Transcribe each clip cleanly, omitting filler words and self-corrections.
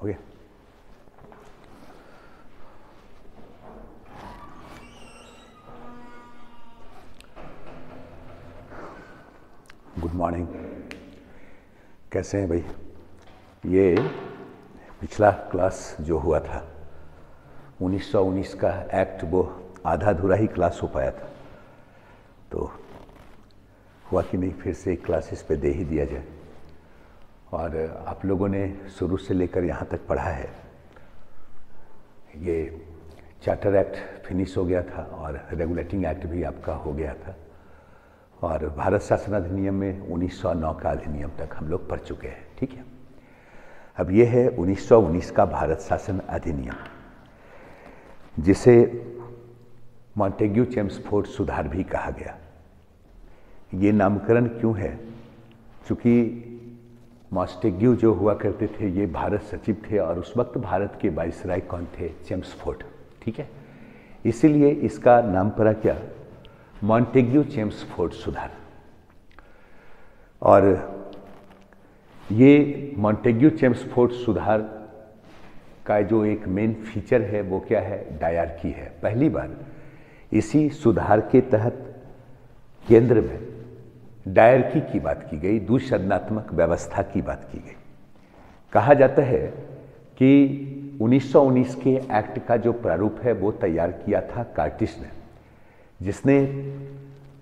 हो गया। Good morning, कैसे हैं भाई? ये पिछला क्लास जो हुआ था 1919 का एक्ट, वो आधा अधूरा ही क्लास हो पाया था, तो हुआ कि नहीं फिर से एक क्लास इस पे दे ही दिया जाए। और आप लोगों ने शुरू से लेकर यहाँ तक पढ़ा है। ये चार्टर एक्ट फिनिश हो गया था और रेगुलेटिंग एक्ट भी आपका हो गया था, और भारत शासन अधिनियम में 1909 का अधिनियम तक हम लोग पढ़ चुके हैं। ठीक है, अब ये है 1919 का भारत शासन अधिनियम, जिसे मॉन्टेग्यू चेम्सफोर्ड सुधार भी कहा गया। ये नामकरण क्यों है? क्योंकि मॉन्टेग्यू जो हुआ करते थे ये भारत सचिव थे, और उस वक्त भारत के वाइसराय कौन थे? चेम्सफोर्ड। ठीक है, इसीलिए इसका नाम पड़ा क्या? मॉन्टेग्यू चेम्सफोर्ड सुधार। और ये मॉन्टेग्यू चेम्सफोर्ड सुधार का जो एक मेन फीचर है वो क्या है? डायरकी है। पहली बार इसी सुधार के तहत केंद्र में डायरकी की बात की गई, द्विसदनात्मक व्यवस्था की बात की गई। कहा जाता है कि 1919 के एक्ट का जो प्रारूप है वो तैयार किया था कार्टिस ने, जिसने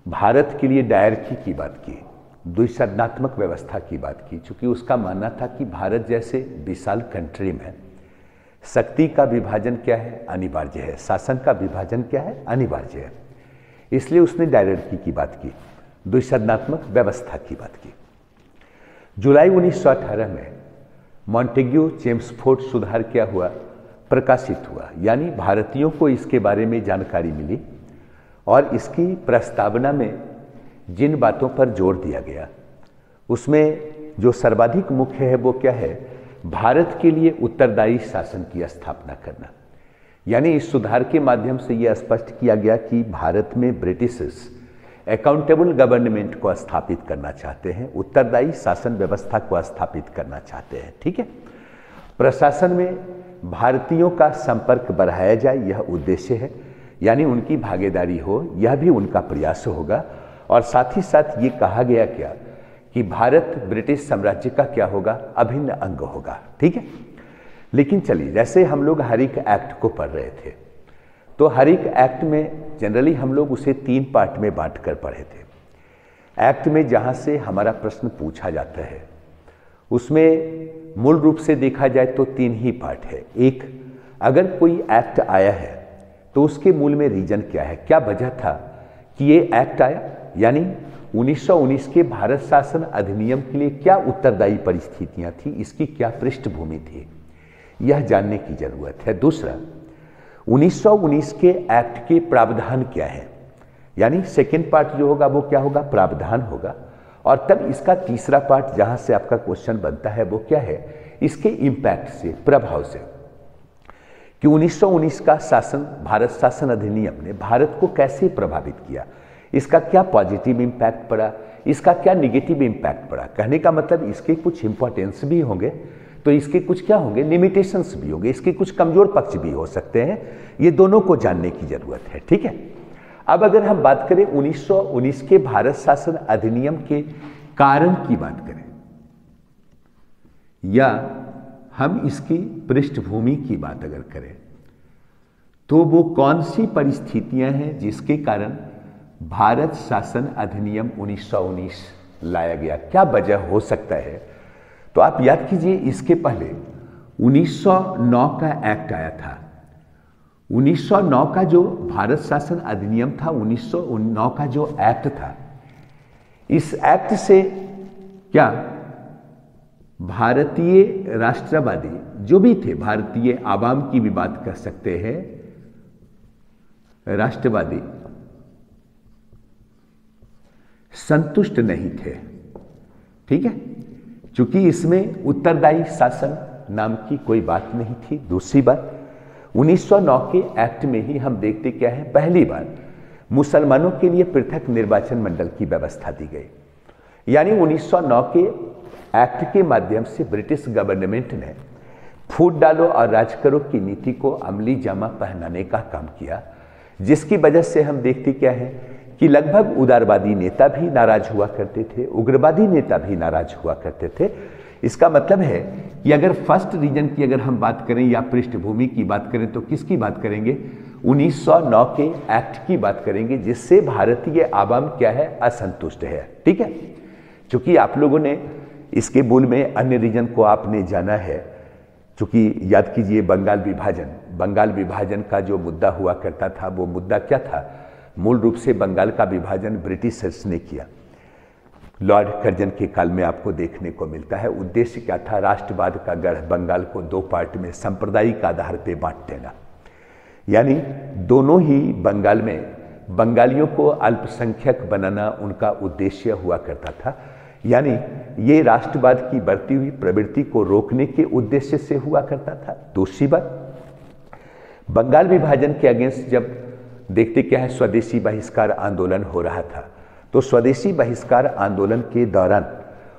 भारत के लिए डायरकी की बात की, द्विसदनात्मक व्यवस्था की बात की, चूंकि उसका मानना था कि भारत जैसे विशाल कंट्री में शक्ति का विभाजन क्या है? अनिवार्य है। शासन का विभाजन क्या है? अनिवार्य है। इसलिए उसने डायरकी की बात की, द्विसदनात्मक व्यवस्था की बात की। जुलाई 1918 में मॉन्टेग्यू चेम्सफोर्ड सुधार क्या हुआ? प्रकाशित हुआ, यानी भारतीयों को इसके बारे में जानकारी मिली, और इसकी प्रस्तावना में जिन बातों पर जोर दिया गया उसमें जो सर्वाधिक मुख्य है वो क्या है? भारत के लिए उत्तरदायी शासन की स्थापना करना। यानी इस सुधार के माध्यम से यह स्पष्ट किया गया कि भारत में ब्रिटिशर्स अकाउंटेबल गवर्नमेंट को स्थापित करना चाहते हैं, उत्तरदायी शासन व्यवस्था को स्थापित करना चाहते हैं। ठीक है, प्रशासन में भारतीयों का संपर्क बढ़ाया जाए, यह उद्देश्य है, यानी उनकी भागीदारी हो, यह भी उनका प्रयास होगा। और साथ ही साथ ये कहा गया क्या कि भारत ब्रिटिश साम्राज्य का क्या होगा? अभिन्न अंग होगा। ठीक है, लेकिन चलिए, जैसे हम लोग हर एक एक्ट को पढ़ रहे थे, तो हर एक एक्ट में जनरली हम लोग उसे 3 पार्ट में बांट कर पढ़े थे। एक्ट में जहाँ से हमारा प्रश्न पूछा जाता है उसमें मूल रूप से देखा जाए तो 3 ही पार्ट है। एक, अगर कोई एक्ट आया है तो उसके मूल में रीजन क्या है, क्या वजह था कि ये एक्ट आया, यानी 1919 के भारत शासन अधिनियम के लिए क्या उत्तरदायी परिस्थितियां थी, इसकी क्या पृष्ठभूमि थी, यह जानने की जरूरत है। दूसरा, 1919 के एक्ट के प्रावधान क्या है, यानी सेकेंड पार्ट जो होगा वो क्या होगा? प्रावधान होगा। और तब इसका तीसरा पार्ट जहां से आपका क्वेश्चन बनता है वो क्या है? इसके इंपैक्ट से, प्रभाव से, कि 1919 का शासन, भारत शासन अधिनियम ने भारत को कैसे प्रभावित किया, इसका क्या पॉजिटिव इंपैक्ट पड़ा, इसका क्या निगेटिव इंपैक्ट पड़ा। कहने का मतलब इसके कुछ इंपॉर्टेंस भी होंगे, तो इसके कुछ क्या होंगे? लिमिटेशंस भी होंगे, इसके कुछ कमजोर पक्ष भी हो सकते हैं। ये दोनों को जानने की जरूरत है। ठीक है, अब अगर हम बात करें 1919 के भारत शासन अधिनियम के कारण की बात करें, या हम इसकी पृष्ठभूमि की बात अगर करें, तो वो कौन सी परिस्थितियां हैं जिसके कारण भारत शासन अधिनियम 1919 लाया गया, क्या वजह हो सकता है? तो आप याद कीजिए, इसके पहले 1909 का एक्ट आया था। 1909 का जो भारत शासन अधिनियम था, 1909 का जो एक्ट था, इस एक्ट से क्या भारतीय राष्ट्रवादी जो भी थे, भारतीय आवाम की भी बात कर सकते हैं, राष्ट्रवादी संतुष्ट नहीं थे। ठीक है, क्योंकि इसमें उत्तरदायी शासन नाम की कोई बात नहीं थी। दूसरी बात, 1909 के एक्ट में ही हम देखते क्या है, पहली बार मुसलमानों के लिए पृथक निर्वाचन मंडल की व्यवस्था दी गई। यानी 1909 के एक्ट के माध्यम से ब्रिटिश गवर्नमेंट ने फूट डालो और राज करो की नीति को अमली जामा पहनाने का काम किया, जिसकी वजह से हम देखते क्या है कि लगभग उदारवादी नेता भी नाराज हुआ करते थे, उग्रवादी नेता भी नाराज हुआ करते थे। इसका मतलब है कि अगर फर्स्ट रीजन की अगर हम बात करें या पृष्ठभूमि की बात करें तो किसकी बात करेंगे? 1909 के एक्ट की बात करेंगे, जिससे भारतीय आवाम क्या है, असंतुष्ट है। ठीक है, चूंकि आप लोगों ने इसके मूल में अन्य रीजन को आपने जाना है, चूंकि याद कीजिए बंगाल विभाजन का जो मुद्दा हुआ करता था, वो मुद्दा क्या था? मूल रूप से बंगाल का विभाजन ब्रिटिशर्स ने किया। लॉर्ड कर्जन के काल में आपको देखने को मिलता है। उद्देश्य क्या था? राष्ट्रवाद का गढ़ बंगाल को दो पार्ट में सांप्रदायिक आधार पर बांट देना, यानी दोनों ही बंगाल में बंगालियों को अल्पसंख्यक बनाना उनका उद्देश्य हुआ करता था। यानी ये राष्ट्रवाद की बढ़ती हुई प्रवृत्ति को रोकने के उद्देश्य से हुआ करता था। दूसरी बात, बंगाल विभाजन के अगेंस्ट जब देखते क्या है, स्वदेशी बहिष्कार आंदोलन हो रहा था, तो स्वदेशी बहिष्कार आंदोलन के दौरान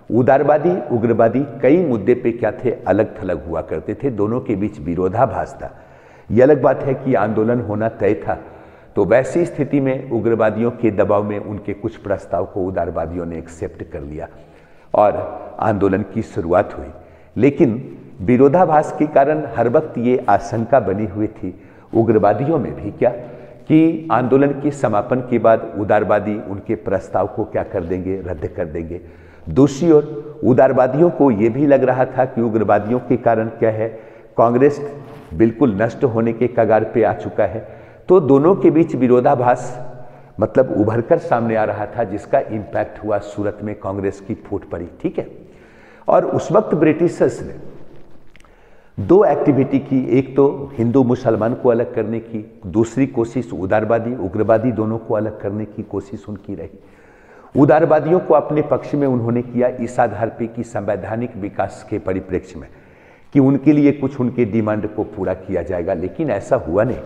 उदारवादी उग्रवादी कई मुद्दे पे क्या थे, अलग थलग हुआ करते थे, दोनों के बीच विरोधाभास था। यह अलग बात है कि आंदोलन होना तय था, तो वैसी स्थिति में उग्रवादियों के दबाव में उनके कुछ प्रस्ताव को उदारवादियों ने एक्सेप्ट कर लिया और आंदोलन की शुरुआत हुई। लेकिन विरोधाभास के कारण हर वक्त ये आशंका बनी हुई थी उग्रवादियों में भी क्या, कि आंदोलन के समापन के बाद उदारवादी उनके प्रस्ताव को क्या कर देंगे, रद्द कर देंगे। दूसरी ओर उदारवादियों को ये भी लग रहा था कि उग्रवादियों के कारण क्या है, कांग्रेस बिल्कुल नष्ट होने के कगार पे आ चुका है। तो दोनों के बीच विरोधाभास मतलब उभरकर सामने आ रहा था, जिसका इम्पैक्ट हुआ सूरत में कांग्रेस की फूट पड़ी। ठीक है, और उस वक्त ब्रिटिशर्स ने दो एक्टिविटी की, एक तो हिंदू मुसलमान को अलग करने की, दूसरी कोशिश उदारवादी उग्रवादी दोनों को अलग करने की कोशिश उनकी रही। उदारवादियों को अपने पक्ष में उन्होंने किया इस आधार पे कि संवैधानिक विकास के परिप्रेक्ष्य में कि उनके लिए कुछ उनके डिमांड को पूरा किया जाएगा, लेकिन ऐसा हुआ नहीं।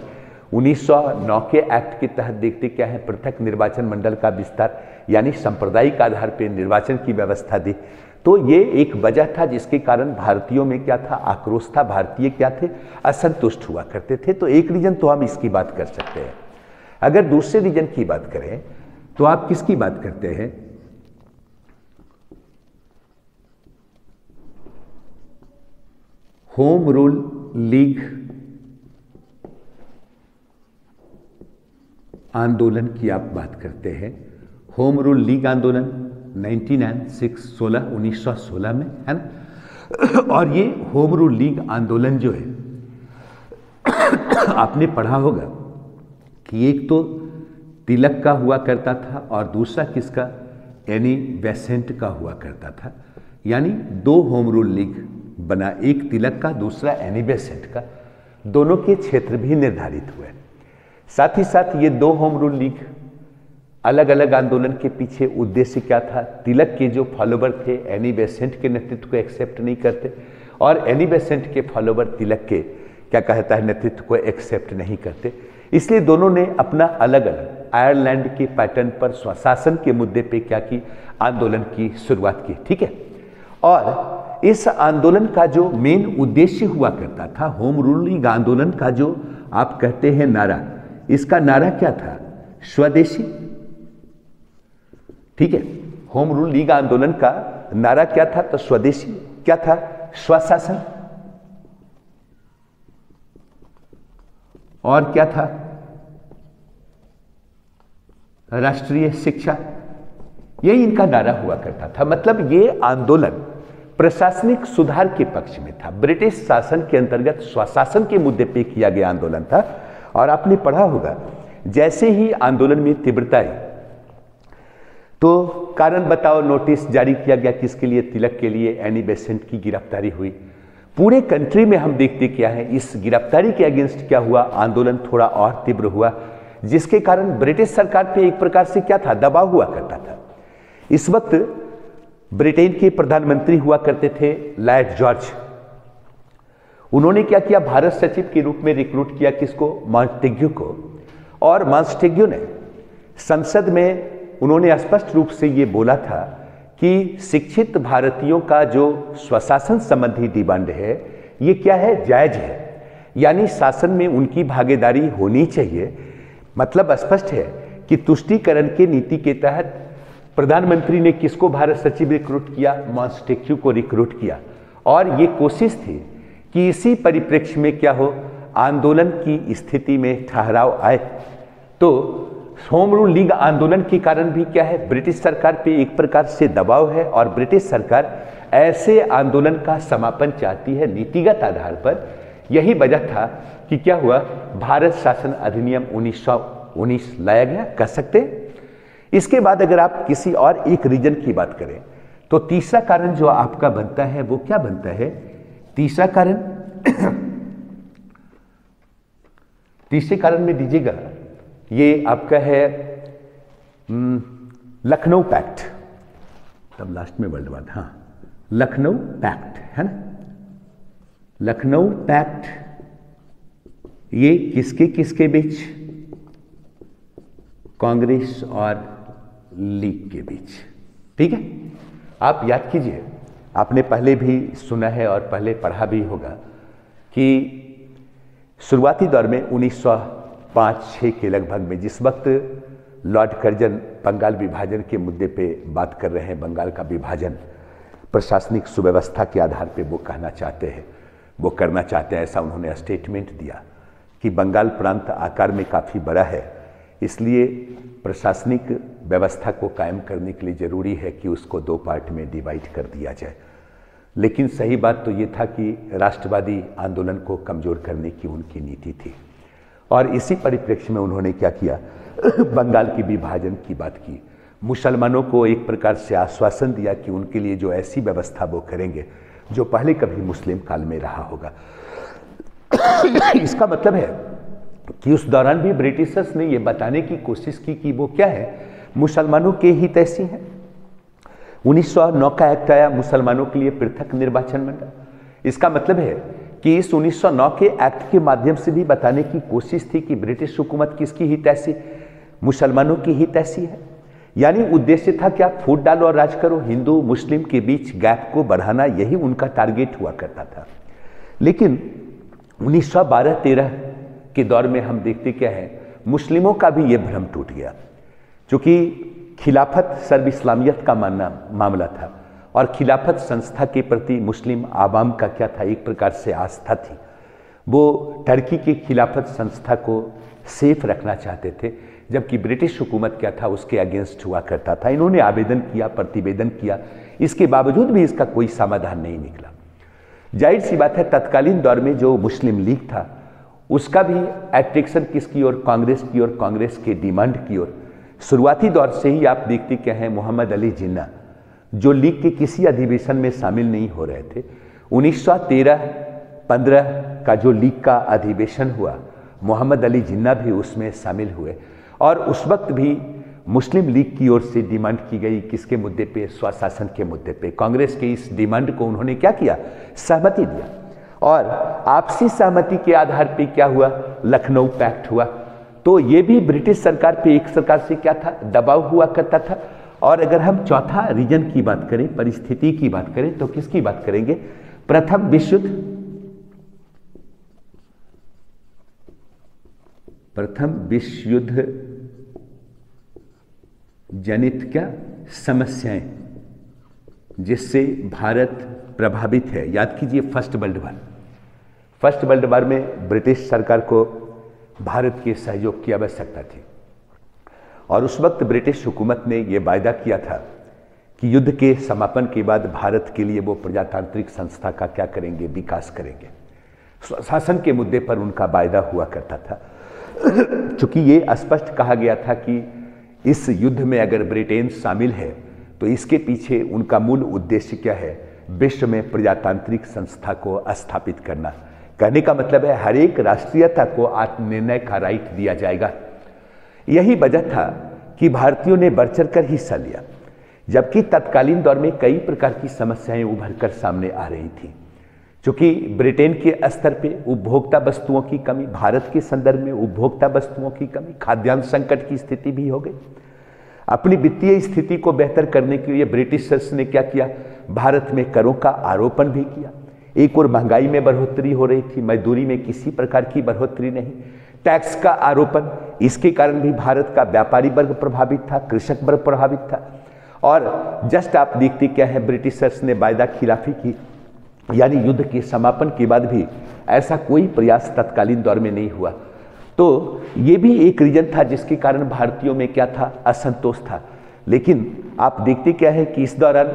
1909 के एक्ट के तहत देखते क्या है, पृथक निर्वाचन मंडल का विस्तार, यानी सांप्रदायिक आधार पर निर्वाचन की व्यवस्था दी। तो ये एक वजह था जिसके कारण भारतीयों में क्या था, आक्रोश था। भारतीय क्या थे, असंतुष्ट हुआ करते थे। तो एक रीजन तो हम इसकी बात कर सकते हैं। अगर दूसरे रीजन की बात करें तो आप किसकी बात करते हैं? होम रूल लीग आंदोलन की आप बात करते हैं। होम रूल लीग आंदोलन 1916 में है ना। और ये होम रूल लीग आंदोलन जो है आपने पढ़ा होगा कि एक तो तिलक का हुआ करता था और दूसरा किसका, एनी बेसेंट का हुआ करता था। यानी दो होम रूल लीग बना, एक तिलक का दूसरा एनी बेसेंट का, दोनों के क्षेत्र भी निर्धारित हुए। साथ ही साथ ये दो होम रूल लीग अलग अलग आंदोलन के पीछे उद्देश्य क्या था, तिलक के जो फॉलोवर थे एनी बेसेंट के नेतृत्व को एक्सेप्ट नहीं करते और एनी बेसेंट के फॉलोवर तिलक के क्या कहता है नेतृत्व को एक्सेप्ट नहीं करते। इसलिए दोनों ने अपना अलग अलग आयरलैंड के पैटर्न पर स्वशासन के मुद्दे पे क्या की, आंदोलन की शुरुआत की। ठीक है, और इस आंदोलन का जो मेन उद्देश्य हुआ करता था, होम रूलिंग आंदोलन का जो आप कहते हैं नारा, इसका नारा क्या था, स्वदेशी। ठीक है, होम रूल लीग आंदोलन का नारा क्या था, तो स्वदेशी। क्या था, स्वशासन। और क्या था, राष्ट्रीय शिक्षा। यही इनका नारा हुआ करता था। मतलब ये आंदोलन प्रशासनिक सुधार के पक्ष में था, ब्रिटिश शासन के अंतर्गत स्वशासन के मुद्दे पे किया गया आंदोलन था। और आपने पढ़ा होगा जैसे ही आंदोलन में तीव्रता आई तो कारण बताओ नोटिस जारी किया गया, किसके लिए, तिलक के लिए। एनी बेसेंट की गिरफ्तारी हुई। पूरे कंट्री में हम देखते क्या है, इस गिरफ्तारी के अगेंस्ट क्या हुआ, आंदोलन थोड़ा और तीव्र हुआ, जिसके कारण ब्रिटिश सरकार पे एक प्रकार से क्या था, दबाव हुआ करता था। इस वक्त ब्रिटेन के प्रधानमंत्री हुआ करते थे लॉर्ड जॉर्ज। उन्होंने क्या किया, भारत सचिव के रूप में रिक्रूट किया किसको, मॉन्टेग्यू को। और मॉन्टेग्यू ने संसद में उन्होंने स्पष्ट रूप से ये बोला था कि शिक्षित भारतीयों का जो स्वशासन संबंधी डिमांड है, ये क्या है, जायज है, यानी शासन में उनकी भागीदारी होनी चाहिए। मतलब स्पष्ट है कि तुष्टीकरण के नीति के तहत प्रधानमंत्री ने किसको भारत सचिव रिक्रूट किया, मॉन्टेस्क्यू को रिक्रूट किया, और ये कोशिश थी कि इसी परिप्रेक्ष्य में क्या हो, आंदोलन की स्थिति में ठहराव आए। तो होम रूल लीग आंदोलन के कारण भी क्या है, ब्रिटिश सरकार पे एक प्रकार से दबाव है, और ब्रिटिश सरकार ऐसे आंदोलन का समापन चाहती है नीतिगत आधार पर। यही वजह था कि क्या हुआ, भारत शासन अधिनियम 1919 लाया गया, कह सकते हैं। इसके बाद अगर आप किसी और एक रीजन की बात करें तो तीसरा कारण जो आपका बनता है वो क्या बनता है, तीसरा कारण तीसरे कारण में दीजिएगा, ये आपका है लखनऊ पैक्ट, तब लास्ट में वर्ल्ड वार, हाँ लखनऊ पैक्ट है ना। लखनऊ पैक्ट ये किसके किसके बीच, कांग्रेस और लीग के बीच, ठीक है। आप याद कीजिए, आपने पहले भी सुना है और पहले पढ़ा भी होगा कि शुरुआती दौर में 1905-6 के लगभग में, जिस वक्त लॉर्ड कर्जन बंगाल विभाजन के मुद्दे पे बात कर रहे हैं, बंगाल का विभाजन प्रशासनिक सुव्यवस्था के आधार पे वो कहना चाहते हैं, वो करना चाहते हैं, ऐसा उन्होंने स्टेटमेंट दिया कि बंगाल प्रांत आकार में काफ़ी बड़ा है, इसलिए प्रशासनिक व्यवस्था को कायम करने के लिए जरूरी है कि उसको 2 पार्ट में डिवाइड कर दिया जाए। लेकिन सही बात तो ये था कि राष्ट्रवादी आंदोलन को कमजोर करने की उनकी नीति थी, और इसी परिप्रेक्ष्य में उन्होंने क्या किया, बंगाल के विभाजन की बात की, मुसलमानों को एक प्रकार से आश्वासन दिया कि उनके लिए जो ऐसी व्यवस्था वो करेंगे जो पहले कभी मुस्लिम काल में रहा होगा। इसका मतलब है कि उस दौरान भी ब्रिटिशर्स ने यह बताने की कोशिश की कि वो क्या है, मुसलमानों के हित ऐसी हैं। 1909 का एक्ट आया, मुसलमानों के लिए पृथक निर्वाचन मंडल। इसका मतलब है कि इस 1909 के एक्ट के माध्यम से भी बताने की कोशिश थी कि ब्रिटिश हुकूमत किसकी हित ऐसी, मुसलमानों की हित ऐसी है। यानी उद्देश्य था क्या, फूट डालो और राज करो, हिंदू मुस्लिम के बीच गैप को बढ़ाना, यही उनका टारगेट हुआ करता था। लेकिन 1912-13 के दौर में हम देखते क्या है, मुस्लिमों का भी ये भ्रम टूट गया, क्योंकि खिलाफत सर्व इस्लामियत का मामला था, और खिलाफत संस्था के प्रति मुस्लिम आवाम का क्या था, एक प्रकार से आस्था थी। वो टर्की के खिलाफत संस्था को सेफ रखना चाहते थे, जबकि ब्रिटिश हुकूमत क्या था, उसके अगेंस्ट हुआ करता था। इन्होंने आवेदन किया, प्रतिवेदन किया, इसके बावजूद भी इसका कोई समाधान नहीं निकला। जाहिर सी बात है, तत्कालीन दौर में जो मुस्लिम लीग था उसका भी एट्रैक्शन किसकी ओर, कांग्रेस की ओर, कांग्रेस के डिमांड की ओर। शुरुआती दौर से ही आप देखते क्या है, मोहम्मद अली जिन्ना जो लीग के किसी अधिवेशन में शामिल नहीं हो रहे थे, 1913-15 का जो लीग का अधिवेशन हुआ, मोहम्मद अली जिन्ना भी उसमें शामिल हुए, और उस वक्त भी मुस्लिम लीग की ओर से डिमांड की गई किसके मुद्दे पे, स्वशासन के मुद्दे पे। कांग्रेस के इस डिमांड को उन्होंने क्या किया, सहमति दिया, और आपसी सहमति के आधार पे क्या हुआ, लखनऊ पैक्ट हुआ। तो ये भी ब्रिटिश सरकार पे एक सरकार से क्या था, दबाव हुआ करता था। और अगर हम चौथा रीजन की बात करें, परिस्थिति की बात करें, तो किसकी बात करेंगे, प्रथम विश्व युद्ध। प्रथम विश्व युद्ध जनित क्या समस्याएं जिससे भारत प्रभावित है। याद कीजिए, first world war. First world war में ब्रिटिश सरकार को भारत के सहयोग की आवश्यकता थी, और उस वक्त ब्रिटिश हुकूमत ने यह वायदा किया था कि युद्ध के समापन के बाद भारत के लिए वो प्रजातांत्रिक संस्था का क्या करेंगे, विकास करेंगे। शासन के मुद्दे पर उनका वायदा हुआ करता था। चूंकि ये स्पष्ट कहा गया था कि इस युद्ध में अगर ब्रिटेन शामिल है तो इसके पीछे उनका मूल उद्देश्य क्या है, विश्व में प्रजातांत्रिक संस्था को स्थापित करना। कहने का मतलब है हर एक राष्ट्रीयता को आत्मनिर्णय का राइट दिया जाएगा। यही वजह था कि भारतीयों ने बढ़ चढ़ कर हिस्सा लिया, जबकि तत्कालीन दौर में कई प्रकार की समस्याएं उभर कर सामने आ रही थी। चूंकि ब्रिटेन के स्तर पे उपभोक्ता वस्तुओं की कमी, भारत के संदर्भ में उपभोक्ता वस्तुओं की कमी, खाद्यान्न संकट की स्थिति भी हो गई। अपनी वित्तीय स्थिति को बेहतर करने के लिए ब्रिटिशर्स ने क्या किया, भारत में करों का आरोपण भी किया। एक और महंगाई में बढ़ोतरी हो रही थी, मजदूरी में किसी प्रकार की बढ़ोतरी नहीं, टैक्स का आरोपण, इसके कारण भी भारत का व्यापारी वर्ग प्रभावित था, कृषक वर्ग प्रभावित था। और जस्ट आप देखते क्या है, ब्रिटिशर्स ने वायदा खिलाफी की, यानी युद्ध के समापन के बाद भी ऐसा कोई प्रयास तत्कालीन दौर में नहीं हुआ। तो ये भी एक रीजन था जिसके कारण भारतीयों में क्या था, असंतोष था। लेकिन आप देखते क्या है कि इस दौरान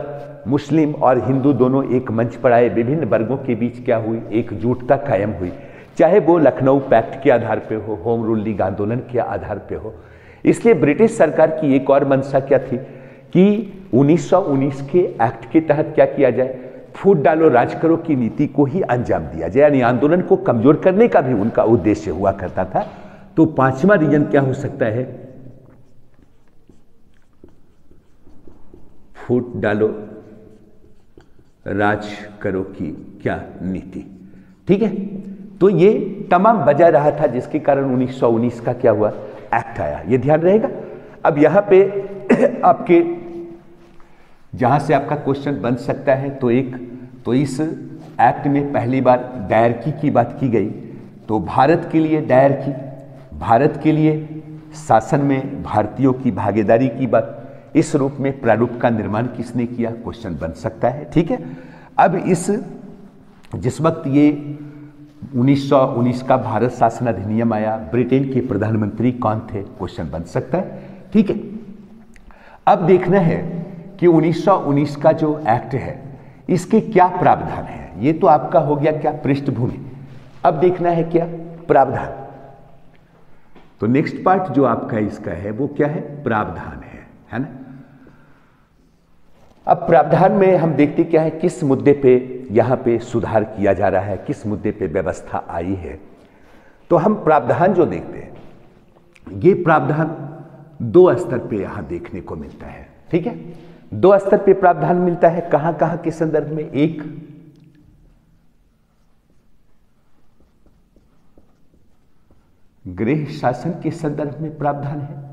मुस्लिम और हिंदू दोनों एक मंच पर आए, विभिन्न वर्गों के बीच क्या हुई, एकजुटता कायम हुई, चाहे वो लखनऊ पैक्ट के आधार पे हो, होम रूल लीग आंदोलन के आधार पे हो। इसलिए ब्रिटिश सरकार की एक और मंशा क्या थी कि 1919 के एक्ट के तहत क्या किया जाए, फूट डालो राज करो की नीति को ही अंजाम दिया जाए, यानी आंदोलन को कमजोर करने का भी उनका उद्देश्य हुआ करता था। तो पांचवा रीजन क्या हो सकता है, फूट डालो राज करो की क्या नीति, ठीक है। तो ये तमाम वजह रहा था जिसके कारण 1919 का क्या हुआ, एक्ट आया, ये ध्यान रहेगा। अब यहां पे आपके जहां से आपका क्वेश्चन बन सकता है, तो इस एक्ट में पहली बार डायरकी की बात की गई। तो भारत के लिए डायरकी, भारत के लिए शासन में भारतीयों की भागीदारी की बात, इस रूप में प्रारूप का निर्माण किसने किया, क्वेश्चन बन सकता है, ठीक है। अब जिस वक्त ये 1919 का भारत शासन अधिनियम आया, ब्रिटेन के प्रधानमंत्री कौन थे, क्वेश्चन बन सकता है, ठीक है। अब देखना है कि 1919 का जो एक्ट है इसके क्या प्रावधान है, ये तो आपका हो गया क्या, पृष्ठभूमि। अब देखना है क्या प्रावधान। तो नेक्स्ट पार्ट जो आपका इसका है वो क्या है, प्रावधान है ना। अब प्रावधान में हम देखते क्या है, किस मुद्दे पे यहां पे सुधार किया जा रहा है, किस मुद्दे पे व्यवस्था आई है। तो हम प्रावधान जो देखते हैं, ये प्रावधान दो स्तर पे यहां देखने को मिलता है, ठीक है। दो स्तर पे प्रावधान मिलता है, कहां कहां के संदर्भ में, एक गृह शासन के संदर्भ में प्रावधान है।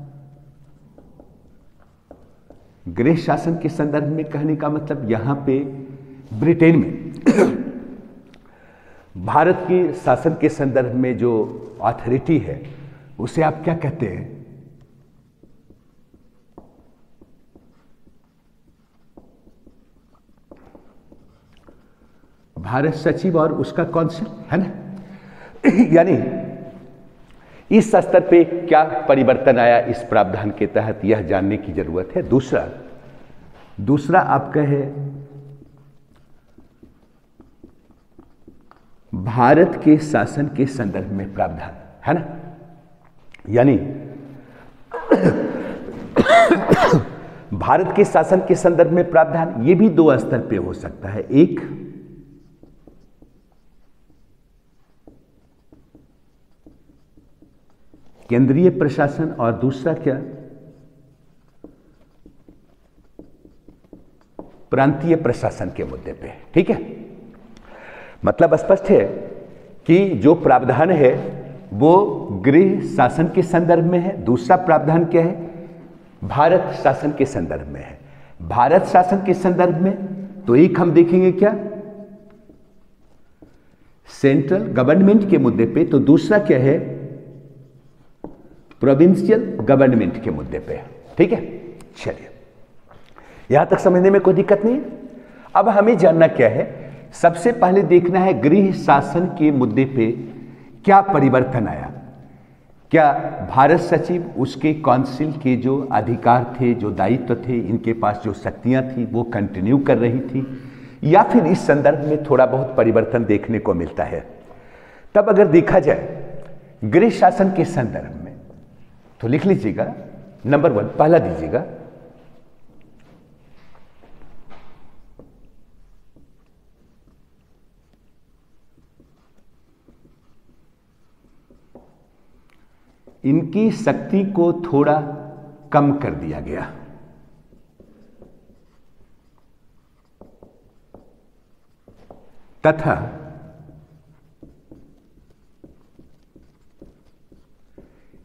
गृह शासन के संदर्भ में कहने का मतलब यहां पे ब्रिटेन में भारत के शासन के संदर्भ में जो अथॉरिटी है उसे आप क्या कहते हैं, भारत सचिव और उसका काउंसिल, है ना। यानी इस स्तर पे क्या परिवर्तन आया इस प्रावधान के तहत, यह जानने की जरूरत है। दूसरा आपका है भारत के शासन के संदर्भ में प्रावधान, है ना। यानी भारत के शासन के संदर्भ में प्रावधान, ये भी दो स्तर पे हो सकता है, एक केंद्रीय प्रशासन और दूसरा क्या, प्रांतीय प्रशासन के मुद्दे पे, ठीक है। मतलब स्पष्ट है कि जो प्रावधान है वो गृह शासन के संदर्भ में है, दूसरा प्रावधान क्या है, भारत शासन के संदर्भ में है। भारत शासन के संदर्भ में तो एक हम देखेंगे क्या, सेंट्रल गवर्नमेंट के मुद्दे पे, तो दूसरा क्या है, प्रोविंशियल गवर्नमेंट के मुद्दे पे, ठीक है। चलिए, यहां तक समझने में कोई दिक्कत नहीं है। अब हमें जानना क्या है, सबसे पहले देखना है गृह शासन के मुद्दे पे क्या परिवर्तन आया। क्या भारत सचिव, उसके काउंसिल के जो अधिकार थे, जो दायित्व थे, इनके पास जो शक्तियां थी वो कंटिन्यू कर रही थी, या फिर इस संदर्भ में थोड़ा बहुत परिवर्तन देखने को मिलता है। तब अगर देखा जाए गृह शासन के संदर्भ में, तो लिख लीजिएगा, नंबर 1 पहला दीजिएगा, इनकी शक्ति को थोड़ा कम कर दिया गया। तथा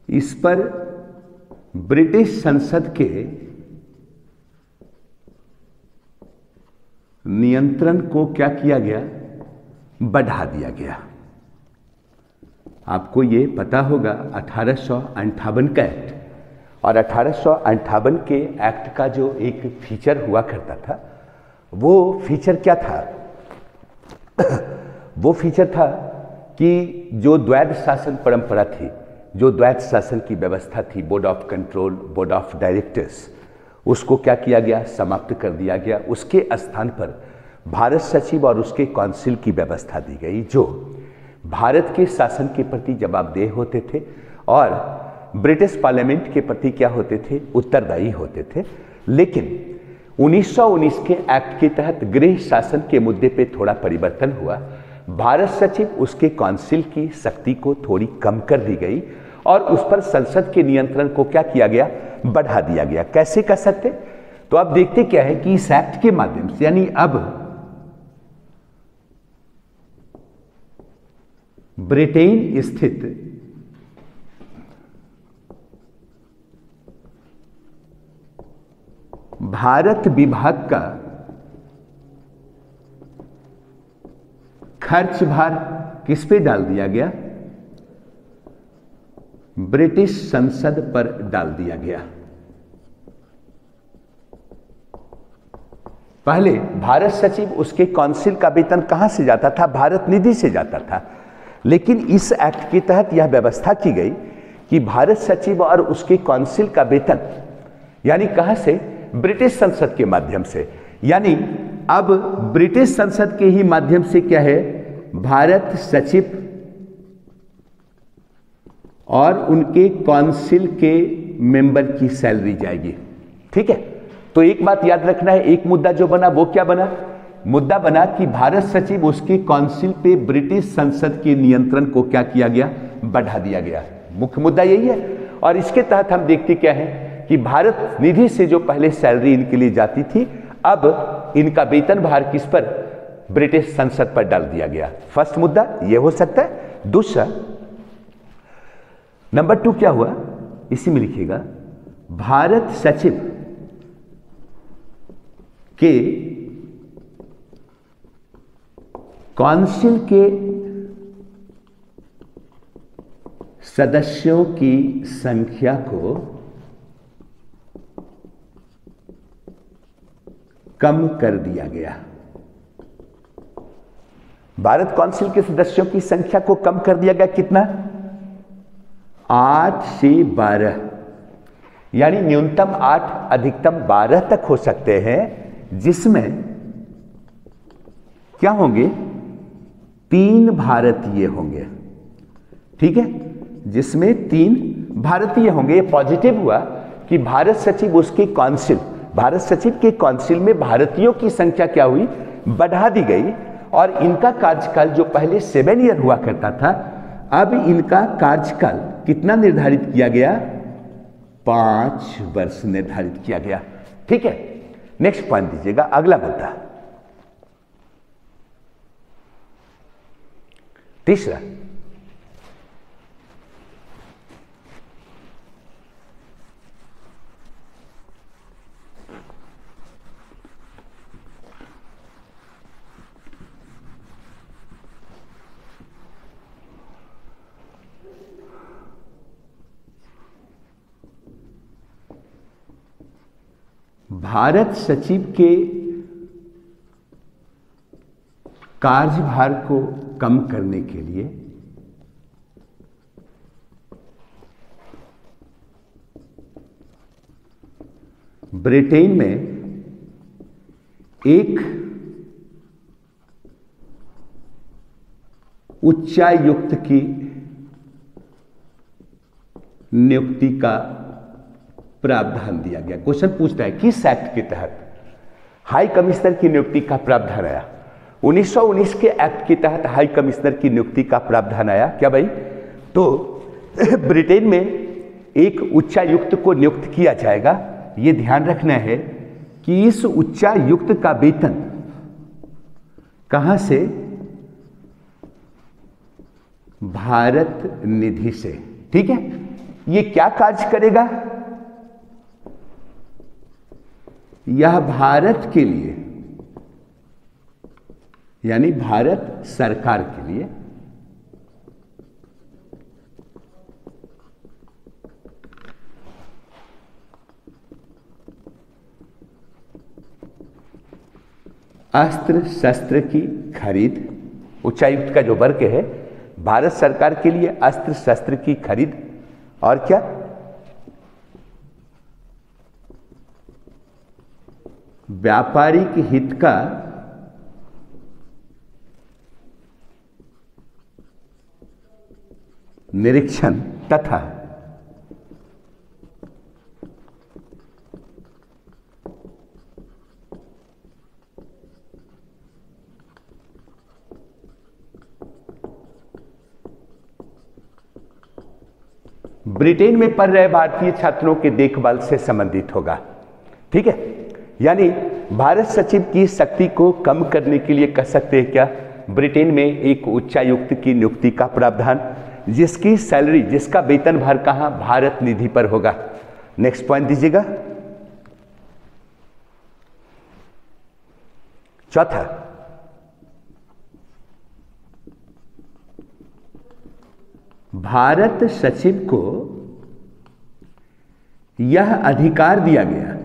इस पर ब्रिटिश संसद के नियंत्रण को क्या किया गया, बढ़ा दिया गया। आपको ये पता होगा 1858 का एक्ट, और 1858 के एक्ट का जो एक फीचर हुआ करता था, वो फीचर क्या था? वो फीचर था कि जो द्वैध शासन परंपरा थी, जो द्वैध शासन की व्यवस्था थी, board of control, board of directors, उसको क्या किया गया? समाप्त कर दिया गया। उसके स्थान पर भारत सचिव और उसके काउंसिल की व्यवस्था दी गई, जो भारत के शासन के प्रति जवाबदेह होते थे और ब्रिटिश पार्लियामेंट के प्रति क्या होते थे? उत्तरदायी होते थे। लेकिन 1919 के एक्ट के तहत गृह शासन के मुद्दे पे थोड़ा परिवर्तन हुआ। भारत सचिव, उसके काउंसिल की शक्ति को थोड़ी कम कर दी गई और उस पर संसद के नियंत्रण को क्या किया गया? बढ़ा दिया गया। कैसे कर सकते? तो अब देखते क्या है कि इस एक्ट के माध्यम से, यानी अब ब्रिटेन स्थित भारत विभाग का खर्च भार किस पे डाल दिया गया? ब्रिटिश संसद पर डाल दिया गया। पहले भारत सचिव, उसके काउंसिल का वेतन कहां से जाता था? भारत निधि से जाता था। लेकिन इस एक्ट के तहत यह व्यवस्था की गई कि भारत सचिव और उसके काउंसिल का वेतन यानी कहां से? ब्रिटिश संसद के माध्यम से। यानी अब ब्रिटिश संसद के ही माध्यम से क्या है? भारत सचिव और उनके काउंसिल के मेंबर की सैलरी जाएगी। ठीक है, तो एक बात याद रखना है, एक मुद्दा जो बना वो क्या बना? मुद्दा बना कि भारत सचिव, उसके काउंसिल पे ब्रिटिश संसद के नियंत्रण को क्या किया गया? बढ़ा दिया गया। मुख्य मुद्दा यही है। और इसके तहत हम देखते क्या है कि भारत निधि से जो पहले सैलरी इनके लिए जाती थी, अब इनका वेतन भार किस पर? ब्रिटिश संसद पर डाल दिया गया। फर्स्ट मुद्दा यह हो सकता है। दूसरा, नंबर 2 क्या हुआ? इसी में लिखिएगा, भारत सचिव के काउंसिल के सदस्यों की संख्या को कम कर दिया गया। भारत काउंसिल के सदस्यों की संख्या को कम कर दिया गया। कितना? 8 से 12, यानी न्यूनतम 8, अधिकतम 12 तक हो सकते हैं, जिसमें क्या होंगे? 3 भारतीय होंगे। ठीक है, जिसमें 3 भारतीय होंगे। ये पॉजिटिव हुआ कि भारत सचिव, उसके काउंसिल, भारत सचिव के काउंसिल में भारतीयों की संख्या क्या हुई? बढ़ा दी गई। और इनका कार्यकाल जो पहले 7 ईयर हुआ करता था, अब इनका कार्यकाल कितना निर्धारित किया गया? 5 वर्ष निर्धारित किया गया। ठीक है, नेक्स्ट पॉइंट दीजिएगा, अगला मुद्दा। तीसरा, भारत सचिव के कार्यभार को कम करने के लिए ब्रिटेन में एक उच्चायुक्त की नियुक्ति का प्रावधान दिया गया। क्वेश्चन पूछता है किस एक्ट के तहत हाई कमिश्नर की नियुक्ति का प्रावधान आया? 1919 के एक्ट के तहत हाई कमिश्नर की नियुक्ति का प्रावधान आया। क्या भाई? तो ब्रिटेन में एक उच्चायुक्त को नियुक्त किया जाएगा। यह ध्यान रखना है कि इस उच्चायुक्त का वेतन कहां से? भारत निधि से। ठीक है, यह क्या कार्य करेगा? यह भारत के लिए यानी भारत सरकार के लिए अस्त्र शस्त्र की खरीद, उच्चायुक्त का जो वर्ग है, भारत सरकार के लिए अस्त्र शस्त्र की खरीद और क्या, व्यापारिक हित का निरीक्षण तथा ब्रिटेन में पढ़ रहे भारतीय छात्रों के देखभाल से संबंधित होगा। ठीक है, यानी भारत सचिव की शक्ति को कम करने के लिए कह सकते हैं क्या, ब्रिटेन में एक उच्चायुक्त की नियुक्ति का प्रावधान, जिसकी सैलरी, जिसका वेतन भार कहां, भारत निधि पर होगा। नेक्स्ट पॉइंट दीजिएगा। चौथा, भारत सचिव को यह अधिकार दिया गया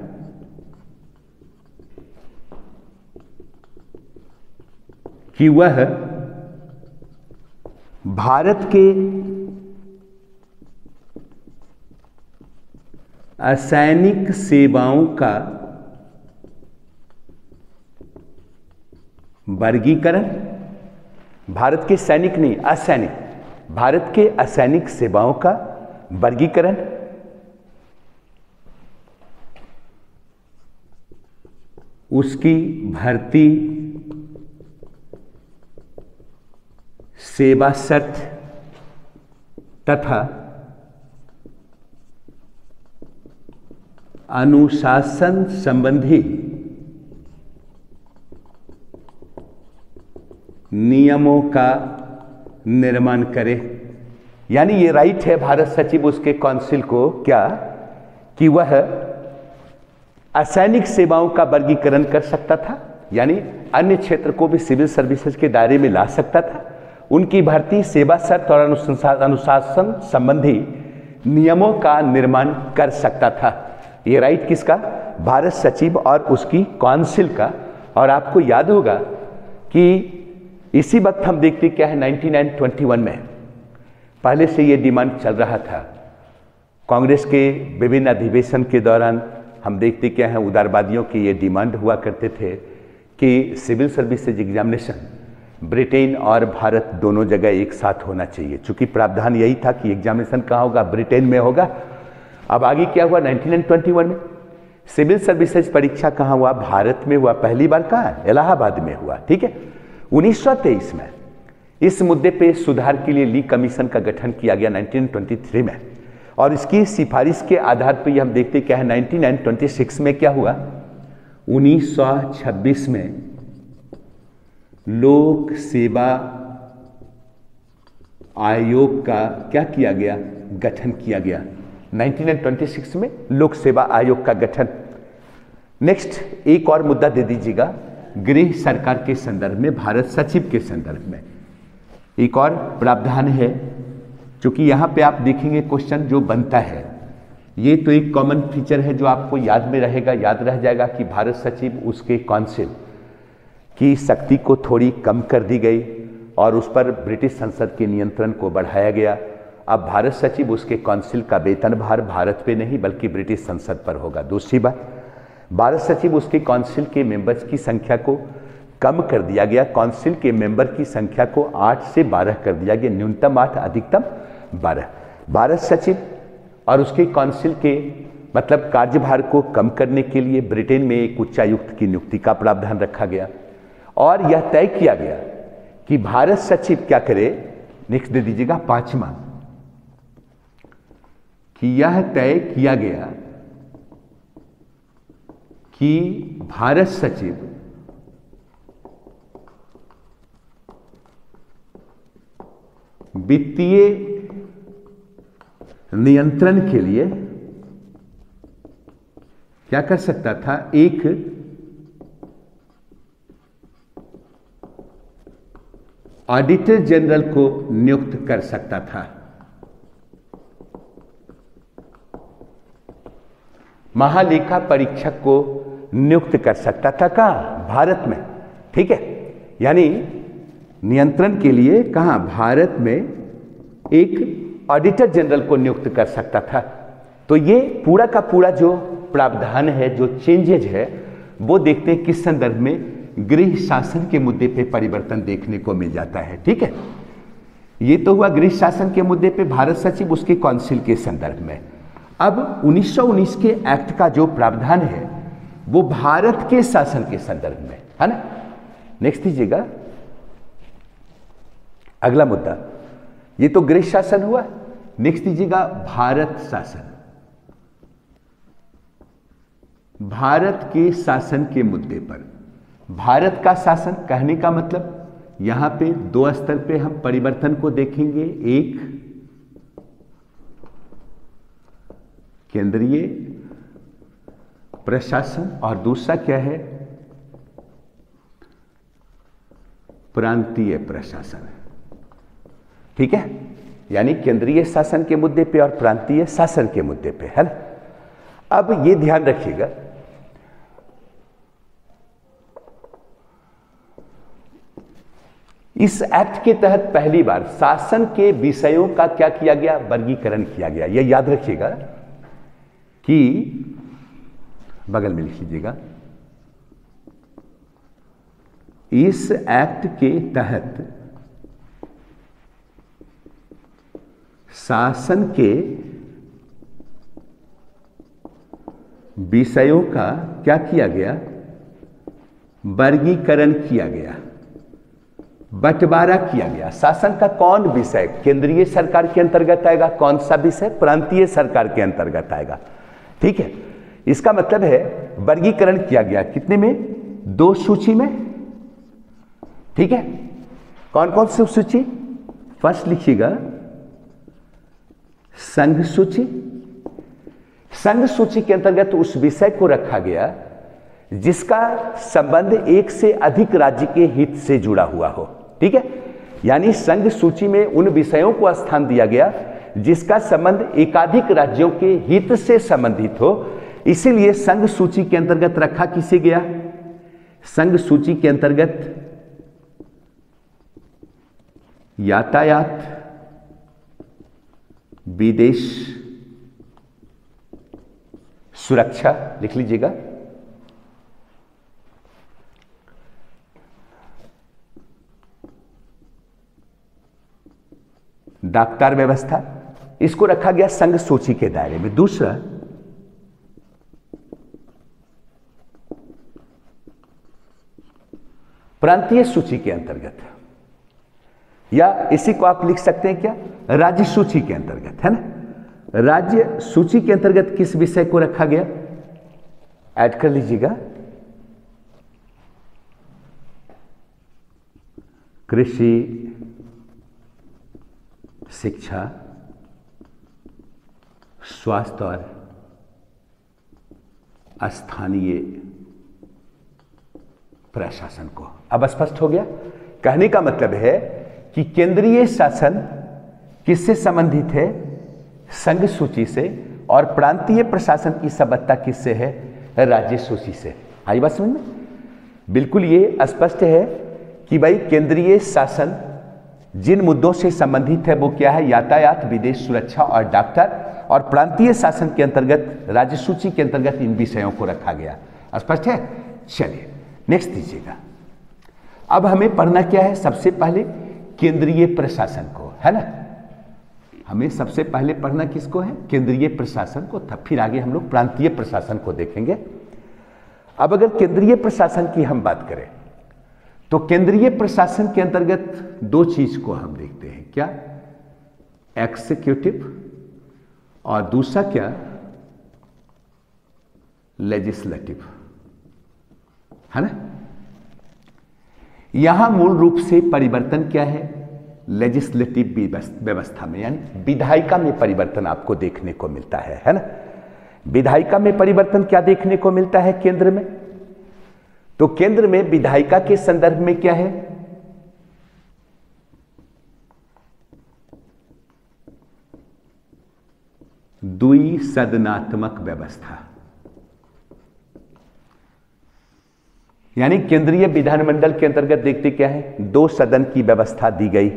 कि वह भारत के असैनिक सेवाओं का वर्गीकरण, भारत के सैनिक नहीं, असैनिक, भारत के असैनिक सेवाओं का वर्गीकरण, उसकी भर्ती, सेवा शर्त तथा अनुशासन संबंधी नियमों का निर्माण करे। यानी ये राइट है भारत सचिव उसके काउंसिल को क्या, कि वह असैनिक सेवाओं का वर्गीकरण कर सकता था, यानी अन्य क्षेत्र को भी सिविल सर्विसेज के दायरे में ला सकता था, उनकी भर्ती, सेवा शर्त और अनुशासन संबंधी नियमों का निर्माण कर सकता था। ये राइट किसका, भारत सचिव और उसकी काउंसिल का। और आपको याद होगा कि इसी वक्त हम देखते क्या है, 1921 में पहले से ये डिमांड चल रहा था। कांग्रेस के विभिन्न अधिवेशन के दौरान हम देखते क्या है, उदारवादियों की ये डिमांड हुआ करते थे कि सिविल सर्विसेज एग्जामिनेशन ब्रिटेन और भारत दोनों जगह एक साथ होना चाहिए। चूंकि प्रावधान यही था कि एग्जामिनेशन कहाँ होगा, ब्रिटेन में होगा। अब आगे क्या हुआ, 1921 में सिविल सर्विसेज परीक्षा कहाँ हुआ, भारत में हुआ। पहली बार कहाँ, इलाहाबाद में हुआ। ठीक है, 1923 में इस मुद्दे पे सुधार के लिए ली कमीशन का गठन किया गया 1923 में, और इसकी सिफारिश के आधार पर हम देखते क्या है, 1926 में क्या हुआ, 1926 में लोक सेवा आयोग का क्या किया गया, गठन किया गया। 1926 में लोक सेवा आयोग का गठन। नेक्स्ट एक और मुद्दा दे दीजिएगा, गृह सरकार के संदर्भ में, भारत सचिव के संदर्भ में एक और प्रावधान है। क्योंकि यहां पे आप देखेंगे क्वेश्चन जो बनता है, ये तो एक कॉमन फीचर है जो आपको याद में रहेगा, याद रह जाएगा कि भारत सचिव उसके काउंसिल की शक्ति को थोड़ी कम कर दी गई और उस पर ब्रिटिश संसद के नियंत्रण को बढ़ाया गया। अब भारत सचिव उसके काउंसिल का वेतन भार भारत पे नहीं बल्कि ब्रिटिश संसद पर होगा। दूसरी बात, भारत सचिव उसके काउंसिल के मेंबर्स की संख्या को कम कर दिया गया। काउंसिल के मेंबर की संख्या को 8 से 12 कर दिया गया, न्यूनतम 8 अधिकतम 12। भारत सचिव और उसके काउंसिल के मतलब कार्यभार को कम करने के लिए ब्रिटेन में एक उच्चायुक्त की नियुक्ति का प्रावधान रखा गया और यह तय किया गया कि भारत सचिव क्या करे। नेक्स्ट दे दीजिएगा, पांचवा, कि यह तय किया गया कि भारत सचिव वित्तीय नियंत्रण के लिए क्या कर सकता था, एक ऑडिटर जनरल को नियुक्त कर सकता था। महालेखा परीक्षक को नियुक्त कर सकता था। कहां? भारत में। ठीक है, यानी नियंत्रण के लिए कहां? भारत में एक ऑडिटर जनरल को नियुक्त कर सकता था। तो ये पूरा का पूरा जो प्रावधान है, जो चेंजेज है, वो देखते हैं किस संदर्भ में? गृह शासन के मुद्दे पे परिवर्तन देखने को मिल जाता है। ठीक है, ये तो हुआ गृह शासन के मुद्दे पे भारत सचिव उसके काउंसिल के संदर्भ में। अब 1919 के एक्ट का जो प्रावधान है वो भारत के शासन के संदर्भ में है ना। नेक्स्ट दीजिएगा, अगला मुद्दा, ये तो गृह शासन हुआ। नेक्स्ट दीजिएगा भारत शासन। भारत के शासन के मुद्दे पर, भारत का शासन कहने का मतलब यहां पे दो स्तर पे हम परिवर्तन को देखेंगे। एक केंद्रीय प्रशासन और दूसरा क्या है? प्रांतीय प्रशासन। ठीक है, यानी केंद्रीय शासन के मुद्दे पे और प्रांतीय शासन के मुद्दे पे, है ना। अब ये ध्यान रखिएगा, इस एक्ट के तहत पहली बार शासन के विषयों का क्या किया गया? वर्गीकरण किया गया। यह याद रखिएगा कि बगल में लिख लीजिएगा, इस एक्ट के तहत शासन के विषयों का क्या किया गया? वर्गीकरण किया गया, बंटवारा किया गया। शासन का कौन विषय केंद्रीय सरकार के अंतर्गत आएगा? कौन सा विषय प्रांतीय सरकार के अंतर्गत आएगा? ठीक है, इसका मतलब है वर्गीकरण किया गया। कितने में? 2 सूची में। ठीक है, कौन कौन सी सूची? फर्स्ट लिखिएगा संघ सूची। संघ सूची के अंतर्गत उस विषय को रखा गया जिसका संबंध एक से अधिक राज्य के हित से जुड़ा हुआ हो। ठीक है, यानी संघ सूची में उन विषयों को स्थान दिया गया जिसका संबंध एकाधिक राज्यों के हित से संबंधित हो। इसीलिए संघ सूची के अंतर्गत रखा किसे गया? संघ सूची के अंतर्गत यातायात, विदेश सुरक्षा, लिख लीजिएगा, डाकतार व्यवस्था, इसको रखा गया संघ सूची के दायरे में। दूसरा प्रांतीय सूची के अंतर्गत, या इसी को आप लिख सकते हैं क्या? राज्य सूची के अंतर्गत, है ना। राज्य सूची के अंतर्गत किस विषय को रखा गया? ऐड कर लीजिएगा, कृषि, शिक्षा, स्वास्थ्य और स्थानीय प्रशासन को। अब स्पष्ट हो गया? कहने का मतलब है कि केंद्रीय शासन किससे संबंधित है? संघ सूची से, और प्रांतीय प्रशासन की संबद्धता किससे है? राज्य सूची से। आई बात समझ में? बिल्कुल ये स्पष्ट है कि भाई केंद्रीय शासन जिन मुद्दों से संबंधित है वो क्या है? यातायात, विदेश सुरक्षा और डाकटर, और प्रांतीय शासन के अंतर्गत राज्य सूची के अंतर्गत इन विषयों को रखा गया। स्पष्ट है? चलिए नेक्स्ट दीजिएगा। अब हमें पढ़ना क्या है? सबसे पहले केंद्रीय प्रशासन को, है ना। हमें सबसे पहले पढ़ना किसको है? केंद्रीय प्रशासन को, तब फिर आगे हम लोग प्रांतीय प्रशासन को देखेंगे। अब अगर केंद्रीय प्रशासन की हम बात करें तो केंद्रीय प्रशासन के अंतर्गत 2 चीज को हम देखते हैं। क्या? एक्सिक्यूटिव, और दूसरा क्या? लेजिस्लेटिव, है ना। यहां मूल रूप से परिवर्तन क्या है? लेजिस्लेटिव व्यवस्था में, यानी विधायिका में परिवर्तन आपको देखने को मिलता है ना। विधायिका में परिवर्तन क्या देखने को मिलता है केंद्र में? तो केंद्र में विधायिका के संदर्भ में क्या है? द्विसदनात्मक व्यवस्था, यानी केंद्रीय विधानमंडल के अंतर्गत देखते क्या है, 2 सदन की व्यवस्था दी गई।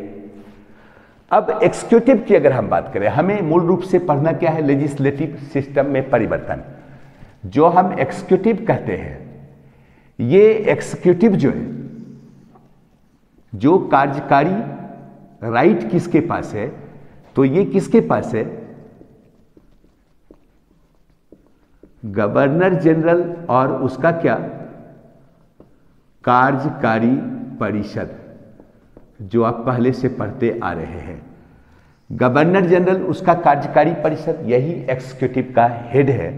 अब एग्जीक्यूटिव की अगर हम बात करें, हमें मूल रूप से पढ़ना क्या है, लेजिस्लेटिव सिस्टम में परिवर्तन। जो हम एग्जीक्यूटिव कहते हैं, ये एग्जीक्यूटिव जो है, जो कार्यकारी राइट किसके पास है, तो ये किसके पास है, गवर्नर जनरल और उसका क्या, कार्यकारी परिषद, जो आप पहले से पढ़ते आ रहे हैं। गवर्नर जनरल उसका कार्यकारी परिषद, यही एग्जीक्यूटिव का हेड है।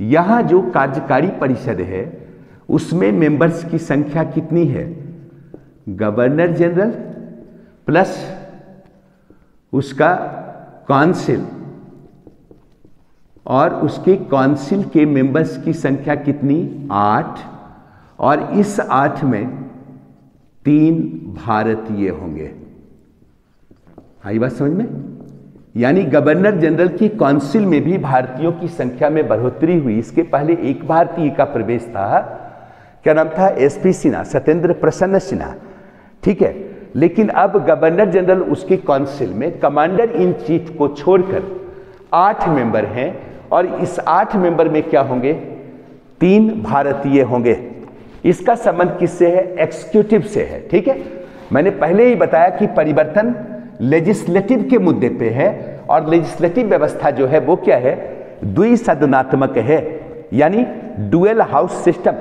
यहां जो कार्यकारी परिषद है उसमें मेंबर्स की संख्या कितनी है, गवर्नर जनरल प्लस उसका काउंसिल, और उसके काउंसिल के मेंबर्स की संख्या कितनी, 8, और इस 8 में 3 भारतीय होंगे। आई बात समझ में? यानी गवर्नर जनरल की काउंसिल में भी भारतीयों की संख्या में बढ़ोतरी हुई। इसके पहले एक भारतीय का प्रवेश था, क्या नाम था, एसपी सिन्हा, सत्येंद्र प्रसन्न सिन्हा, ठीक है। लेकिन अब गवर्नर जनरल उसकी काउंसिल में कमांडर इन चीफ को छोड़कर 8 मेंबर हैं, और इस 8 मेंबर में क्या होंगे, 3 भारतीय होंगे। इसका संबंध किससे है, एग्जीक्यूटिव से है, ठीक है। मैंने पहले ही बताया कि परिवर्तन लेजिस्लेटिव के मुद्दे पे है, और लेजिस्लेटिव व्यवस्था जो है वो क्या है, द्विसदनात्मक है, यानी डुअल हाउस सिस्टम,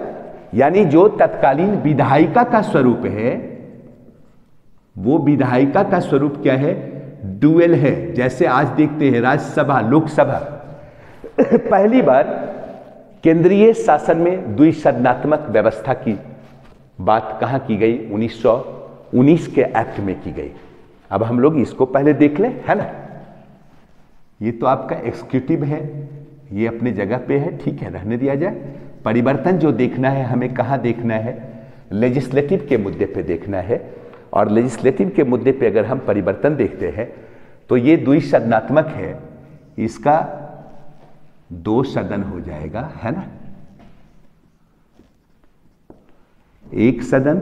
यानी जो तत्कालीन विधायिका का स्वरूप है, वो विधायिका का स्वरूप क्या है, डुअल है। जैसे आज देखते हैं राज्यसभा, लोकसभा, पहली बार केंद्रीय शासन में द्विसदनात्मक व्यवस्था की बात कहां की गई, 1919 के एक्ट में की गई। अब हम लोग इसको पहले देख लें, है ना। ये तो आपका एग्जीक्यूटिव है, ये अपने जगह पे है, ठीक है, रहने दिया जाए। परिवर्तन जो देखना है हमें कहां देखना है, लेजिस्लेटिव के मुद्दे पे देखना है। और लेजिस्लेटिव के मुद्दे पे अगर हम परिवर्तन देखते हैं तो ये द्विसदनात्मक है, इसका 2 सदन हो जाएगा, है ना। एक सदन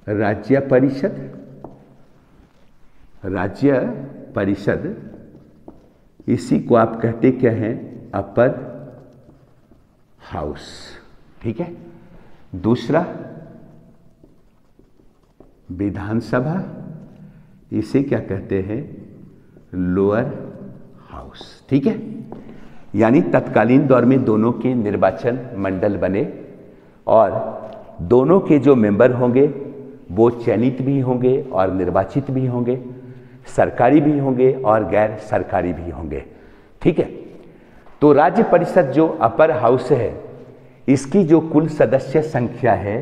राज्य परिषद, राज्य परिषद, इसी को आप कहते क्या हैं, अपर हाउस, ठीक है। दूसरा विधानसभा, इसे क्या कहते हैं, लोअर हाउस, ठीक है। यानी तत्कालीन दौर में दोनों के निर्वाचन मंडल बने, और दोनों के जो मेंबर होंगे वो चयनित भी होंगे और निर्वाचित भी होंगे, सरकारी भी होंगे और गैर सरकारी भी होंगे, ठीक है। तो राज्य परिषद जो अपर हाउस है, इसकी जो कुल सदस्य संख्या है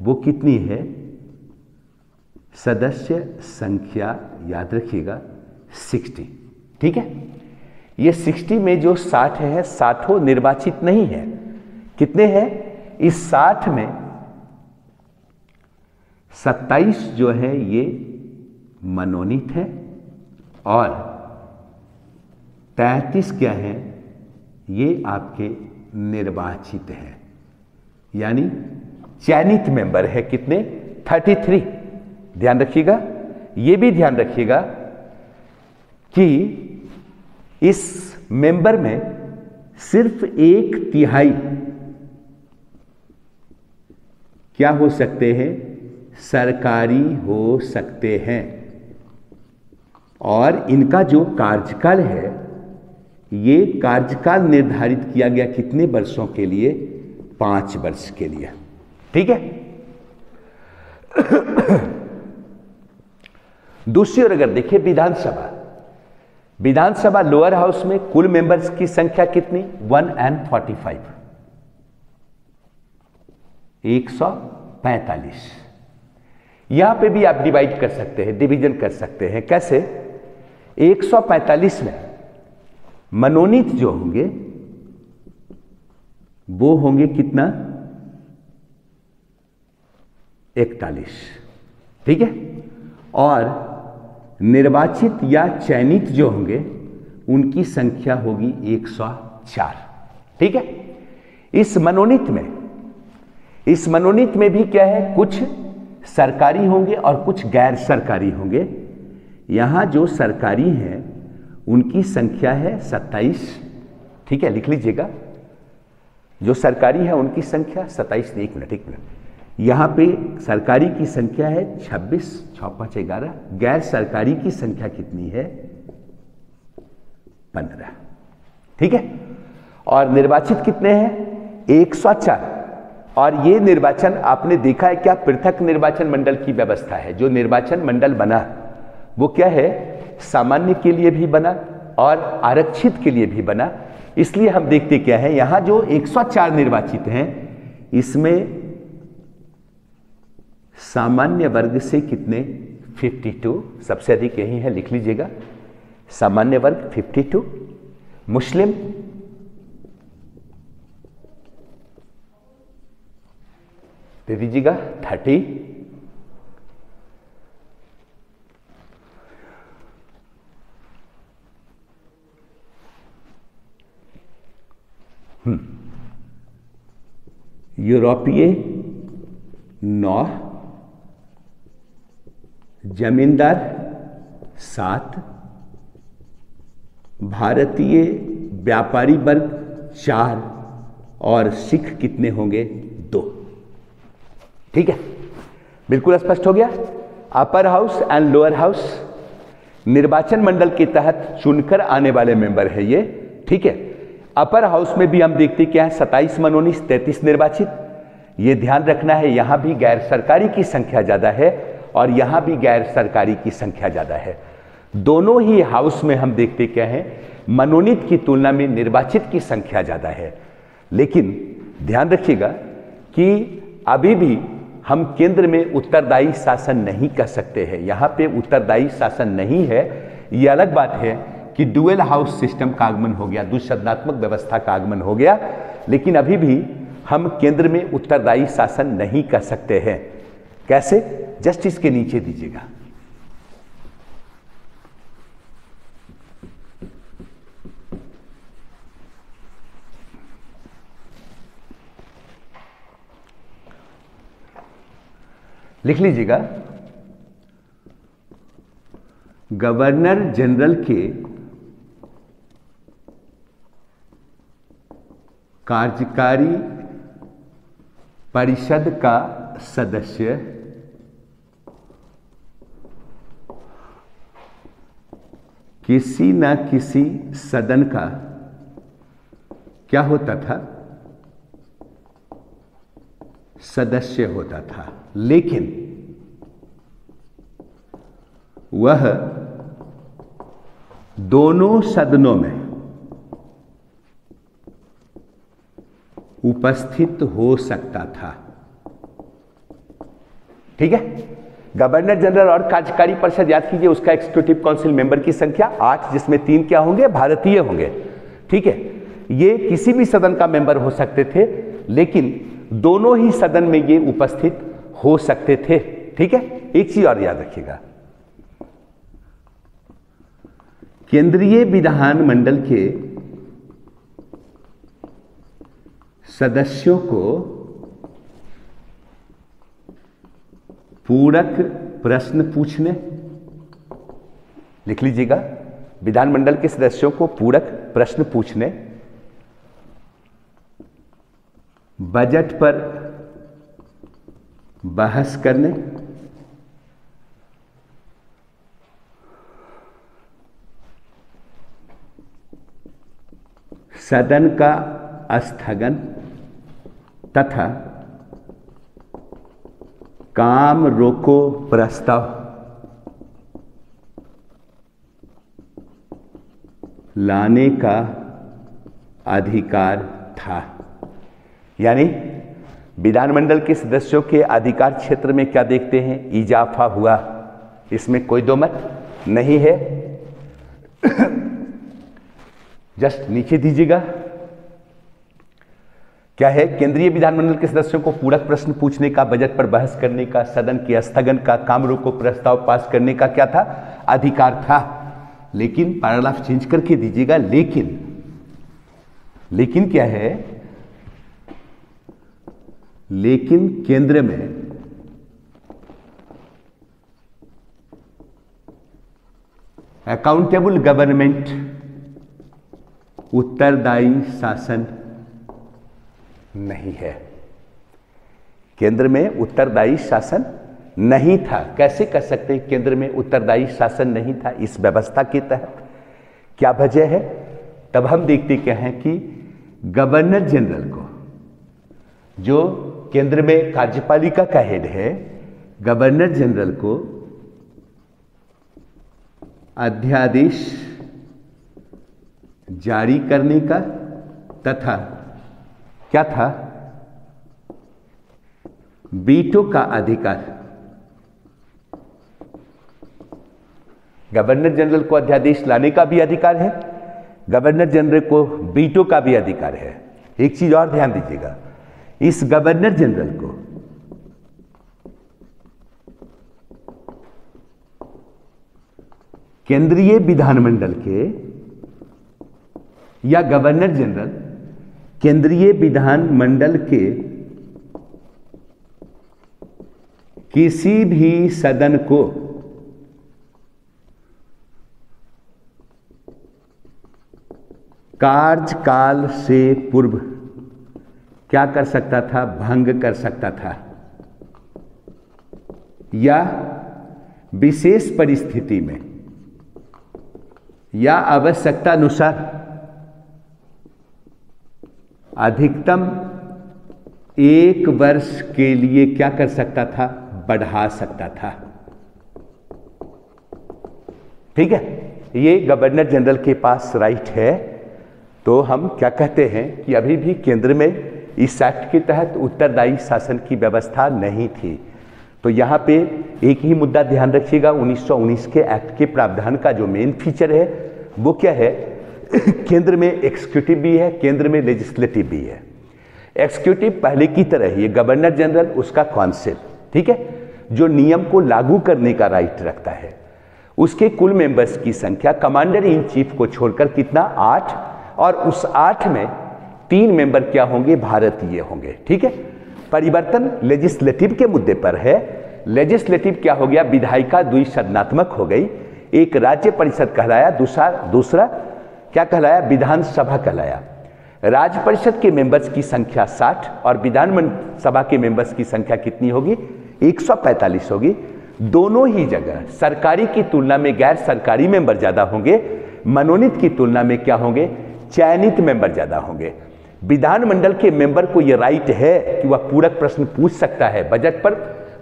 वो कितनी है, सदस्य संख्या याद रखिएगा 60, ठीक है। ये 60 में जो 60 है, 60 निर्वाचित नहीं है, कितने हैं, इस 60 में 27 जो है ये मनोनीत है, और 33 क्या है, ये आपके निर्वाचित हैं, यानी चयनित मेंबर है कितने, 33। ध्यान रखिएगा, ये भी ध्यान रखिएगा कि इस मेंबर में सिर्फ 1/3 क्या हो सकते हैं, सरकारी हो सकते हैं, और इनका जो कार्यकाल है, ये कार्यकाल निर्धारित किया गया कितने वर्षों के लिए, 5 वर्ष के लिए, ठीक है। दूसरी ओर अगर देखिए विधानसभा, विधानसभा लोअर हाउस में कुल मेंबर्स की संख्या कितनी, 145, 145। यहां पे भी आप डिवाइड कर सकते हैं, डिवीजन कर सकते हैं, कैसे, 145 में मनोनीत जो होंगे वो होंगे कितना, 41, ठीक है। और निर्वाचित या चयनित जो होंगे उनकी संख्या होगी 104। ठीक है। इस मनोनीत में भी क्या है, कुछ सरकारी होंगे और कुछ गैर सरकारी होंगे। यहां जो सरकारी हैं उनकी संख्या है 27। ठीक है, लिख लीजिएगा। जो सरकारी है उनकी संख्या 27। एक मिनट। यहां पे सरकारी की संख्या है 26, 6 5 11। गैर सरकारी की संख्या कितनी है? 15। ठीक है। और निर्वाचित कितने हैं? 104। और ये निर्वाचन आपने देखा है क्या, पृथक निर्वाचन मंडल की व्यवस्था है। जो निर्वाचन मंडल बना वो क्या है, सामान्य के लिए भी बना और आरक्षित के लिए भी बना। इसलिए हम देखते क्या है, यहां जो 104 निर्वाचित हैं इसमें सामान्य वर्ग से कितने? 52, सबसे अधिक यही है, लिख लीजिएगा। सामान्य वर्ग 52, मुस्लिम दे दीजिएगा 30, यूरोपीय 9, जमींदार 7, भारतीय व्यापारी वर्ग 4 और सिख कितने होंगे? 2। ठीक है, बिल्कुल स्पष्ट हो गया। Upper house and lower house निर्वाचन मंडल के तहत चुनकर आने वाले मेंबर है ये। ठीक है। अपर हाउस में भी हम देखते क्या है, 27 मनोनीत, 33 निर्वाचित। ये ध्यान रखना है, यहां भी गैर सरकारी की संख्या ज्यादा है और यहां भी गैर सरकारी की संख्या ज्यादा है। दोनों ही हाउस में हम देखते क्या है, मनोनीत की तुलना में निर्वाचित की संख्या ज्यादा है। लेकिन ध्यान रखिएगा कि अभी भी हम केंद्र में उत्तरदायी शासन नहीं कर सकते हैं। यहां पे उत्तरदायी शासन नहीं है। यह अलग बात है कि डुअल हाउस सिस्टम का आगमन हो गया, द्विसदनात्मक व्यवस्था का आगमन हो गया, लेकिन अभी भी हम केंद्र में उत्तरदायी शासन नहीं कर सकते हैं। कैसे? जस्ट इसके नीचे दीजिएगा। लिख लीजिएगा, गवर्नर जनरल के कार्यकारी परिषद का सदस्य किसी न किसी सदन का क्या होता था? सदस्य होता था। लेकिन वह दोनों सदनों में उपस्थित हो सकता था। ठीक है। गवर्नर जनरल और कार्यकारी परिषद, याद कीजिए उसका एग्जीक्यूटिव काउंसिल मेंबर की संख्या 8, जिसमें 3 क्या होंगे? भारतीय होंगे। ठीक है। ये किसी भी सदन का मेंबर हो सकते थे, लेकिन दोनों ही सदन में ये उपस्थित हो सकते थे। ठीक है। एक चीज और याद रखिएगा, केंद्रीय विधानमंडल के सदस्यों को पूरक प्रश्न पूछने, लिख लीजिएगा, विधानमंडल के सदस्यों को पूरक प्रश्न पूछने, बजट पर बहस करने, सदन का स्थगन तथा काम रोको प्रस्ताव लाने का अधिकार था। यानी विधानमंडल के सदस्यों के अधिकार क्षेत्र में क्या देखते हैं? इजाफा हुआ। इसमें कोई दो मत नहीं है। जस्ट नीचे दीजिएगा, क्या है? केंद्रीय विधानमंडल के सदस्यों को पूरक प्रश्न पूछने का, बजट पर बहस करने का, सदन के स्थगन का, काम रोको प्रस्ताव पास करने का क्या था? अधिकार था। लेकिन पैराग्राफ चेंज करके दीजिएगा, लेकिन क्या है? लेकिन केंद्र में अकाउंटेबल गवर्नमेंट, उत्तरदायी शासन नहीं है। केंद्र में उत्तरदायी शासन नहीं था। कैसे कह सकते हैं केंद्र में उत्तरदायी शासन नहीं था इस व्यवस्था के तहत? क्या वजह है? तब हम देखते क्या हैं कि गवर्नर जनरल को, जो केंद्र में कार्यपालिका का हेड है, गवर्नर जनरल को अध्यादेश जारी करने का तथा क्या था? वीटो का अधिकार। गवर्नर जनरल को अध्यादेश लाने का भी अधिकार है, गवर्नर जनरल को वीटो का भी अधिकार है। एक चीज और ध्यान दीजिएगा, इस गवर्नर जनरल को केंद्रीय विधानमंडल के या गवर्नर जनरल केंद्रीय विधानमंडल के किसी भी सदन को कार्यकाल से पूर्व क्या कर सकता था? भंग कर सकता था, या विशेष परिस्थिति में या आवश्यकता अनुसार अधिकतम 1 वर्ष के लिए क्या कर सकता था? बढ़ा सकता था। ठीक है, ये गवर्नर जनरल के पास राइट है। तो हम क्या कहते हैं कि अभी भी केंद्र में इस एक्ट के तहत उत्तरदायी शासन की व्यवस्था नहीं थी। तो यहाँ पे एक ही मुद्दा ध्यान रखिएगा, 1919 के एक्ट के प्रावधान का जो मेन फीचर है वो क्या है? केंद्र में एग्जीक्यूटिव भी है, केंद्र में लेजिस्लेटिव भी है। एग्जीक्यूटिव पहले की तरह ही गवर्नर जनरल, उसका काउंसिल, ठीक है, जो नियम को लागू करने का राइट रखता है। उसके कुल मेंबर्स की संख्या कमांडर इन चीफ को छोड़कर कितना? 8, और उस 8 में 3 मेंबर क्या होंगे? भारतीय होंगे। ठीक है, परिवर्तन लेजिस्लेटिव के मुद्दे पर है। लेजिस्लेटिव क्या हो गया? विधायिका द्विसदनात्मक हो गई। एक राज्य परिषद कहलाया, दूसरा क्या कहलाया? विधानसभा कहलाया। राज्य परिषद के मेंबर्स की संख्या 60 और विधानसभा के मेंबर्स की संख्या कितनी होगी? 145 होगी। दोनों ही जगह सरकारी की तुलना में गैर सरकारी मेंबर ज्यादा होंगे, मनोनीत की तुलना में क्या होंगे? चयनित मेंबर ज्यादा होंगे। विधानमंडल के मेंबर को यह राइट है कि वह पूरक प्रश्न पूछ सकता है, बजट पर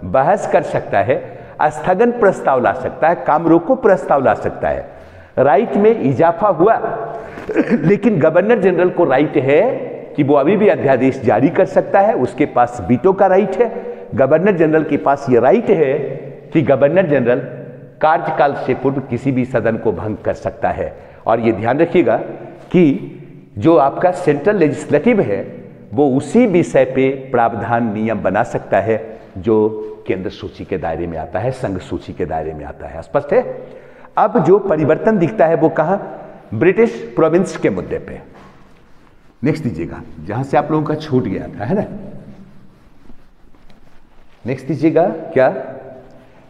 बहस कर सकता है, स्थगन प्रस्ताव ला सकता है, काम रोको प्रस्ताव ला सकता है। राइट में इजाफा हुआ। लेकिन गवर्नर जनरल को राइट है कि वो अभी भी अध्यादेश जारी कर सकता है, उसके पास वीटो का राइट है। गवर्नर जनरल के पास ये राइट है कि गवर्नर जनरल कार्यकाल से पूर्व किसी भी सदन को भंग कर सकता है। और ये ध्यान रखिएगा कि जो आपका सेंट्रल लेजिस्लेटिव है वो उसी विषय पे प्रावधान नियम बना सकता है जो केंद्र सूची के दायरे में आता है, संघ सूची के दायरे में आता है। स्पष्ट है? अब जो परिवर्तन दिखता है वो कहां? ब्रिटिश प्रोविंस के मुद्दे पे। नेक्स्ट दीजिएगा, जहां से आप लोगों का छूट गया था, है ना। नेक्स्ट दीजिएगा, क्या?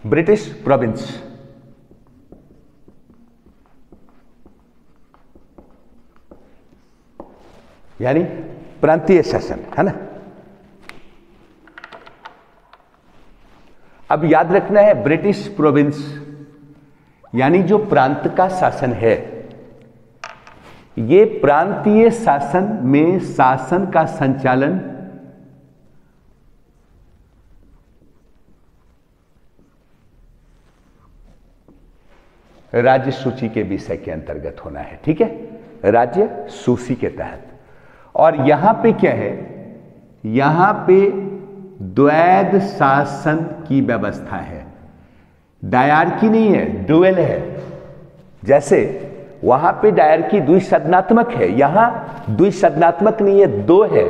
British province. यानी प्रांतीय शासन, है ना। अब याद रखना है, ब्रिटिश प्रोविंस यानी जो प्रांत का शासन है, ये प्रांतीय शासन में शासन का संचालन राज्य सूची के विषय के अंतर्गत होना है। ठीक है, राज्य सूची के तहत। और यहां पे क्या है? यहां पे द्वैध शासन की व्यवस्था है। डायरकी नहीं है, ड्यूअल है। जैसे वहां पे डायरकी द्विसदनात्मक है, यहां द्विसदनात्मक नहीं है, 2 है।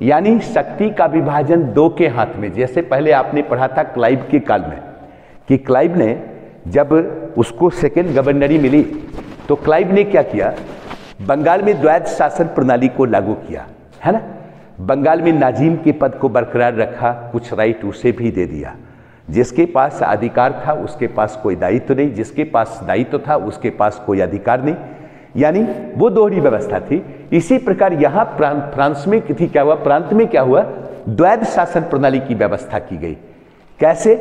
यानी शक्ति का विभाजन दो के हाथ में। जैसे पहले आपने पढ़ा था क्लाइव के काल में कि क्लाइव ने जब उसको सेकेंड गवर्नरी मिली तो क्लाइव ने क्या किया, बंगाल में द्वैध शासन प्रणाली को लागू किया, है ना। बंगाल में नाजिम के पद को बरकरार रखा, कुछ राइट उसे भी दे दिया। जिसके पास अधिकार था उसके पास कोई दायित्व नहीं, जिसके पास दायित्व था उसके पास कोई अधिकार नहीं, यानी वो दोहरी व्यवस्था थी। इसी प्रकार यहाँ फ्रांस में थी, क्या हुआ, प्रांत में क्या हुआ, द्वैध शासन प्रणाली की व्यवस्था की गई। कैसे,